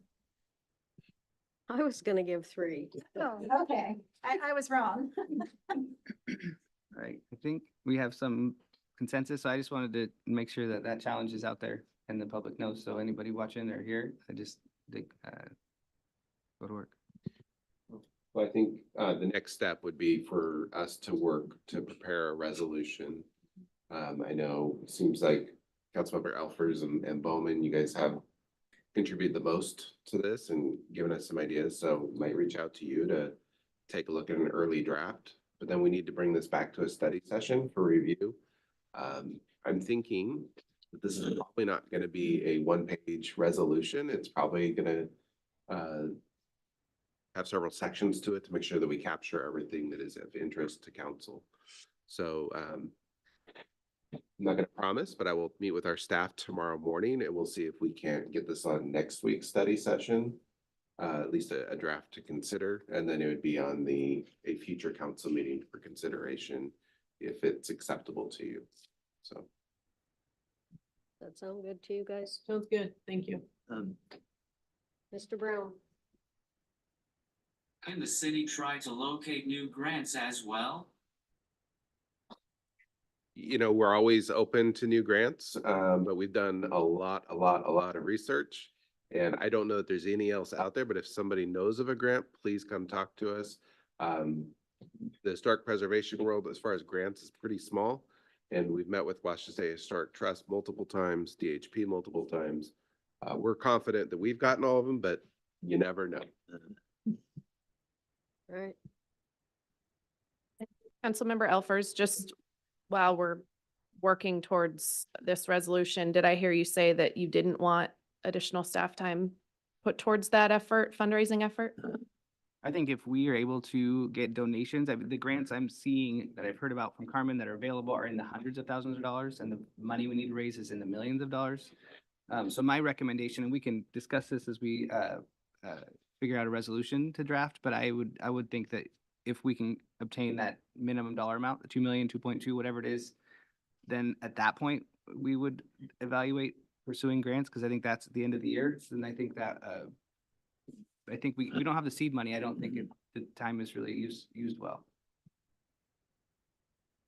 I was gonna give 3. Oh, okay, I was wrong. Right, I think we have some consensus, so I just wanted to make sure that that challenge is out there and the public knows, so anybody watching or here, I just think, go to work. Well, I think the next step would be for us to work to prepare a resolution. I know it seems like Councilmember Elfers and Bowman, you guys have contributed the most to this and given us some ideas, so might reach out to you to take a look at an early draft. But then we need to bring this back to a study session for review. I'm thinking that this is probably not gonna be a one-page resolution. It's probably gonna have several sections to it to make sure that we capture everything that is of interest to council. So I'm not gonna promise, but I will meet with our staff tomorrow morning and we'll see if we can't get this on next week's study session. At least a draft to consider, and then it would be on a future council meeting for consideration if it's acceptable to you. So. That sound good to you guys? Sounds good. Thank you. Mr. Brown? Can the city try to locate new grants as well? You know, we're always open to new grants, but we've done a lot of research. And I don't know that there's any else out there, but if somebody knows of a grant, please come talk to us. The historic preservation world, as far as grants, is pretty small. And we've met with Washington State Historic Trust multiple times, DHP multiple times. We're confident that we've gotten all of them, but you never know. Right. Councilmember Elfers, just while we're working towards this resolution, did I hear you say that you didn't want additional staff time put towards that effort, fundraising effort? I think if we are able to get donations, the grants I'm seeing that I've heard about from Carmen that are available are in the hundreds of thousands of dollars, and the money we need to raise is in the millions of dollars. So my recommendation, and we can discuss this as we figure out a resolution to draft, but I would think that if we can obtain that minimum dollar amount, the 2 million, 2.2, whatever it is, then at that point, we would evaluate pursuing grants, because I think that's at the end of the year. And I think that, I think we don't have the seed money. I don't think the time is really used well.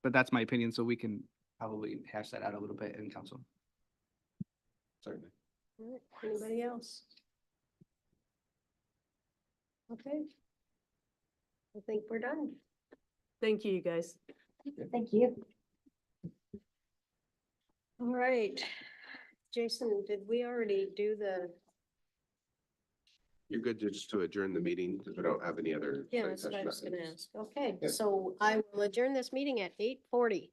But that's my opinion, so we can probably hash that out a little bit in council. Certainly. All right. Anybody else? Okay. I think we're done. Thank you, you guys. Thank you. All right. Jason, did we already do the? You're good to just to adjourn the meeting because we don't have any other. Yeah, study that's what I session was gonna items. ask. Okay, Yeah. so I will adjourn this meeting at 8:40.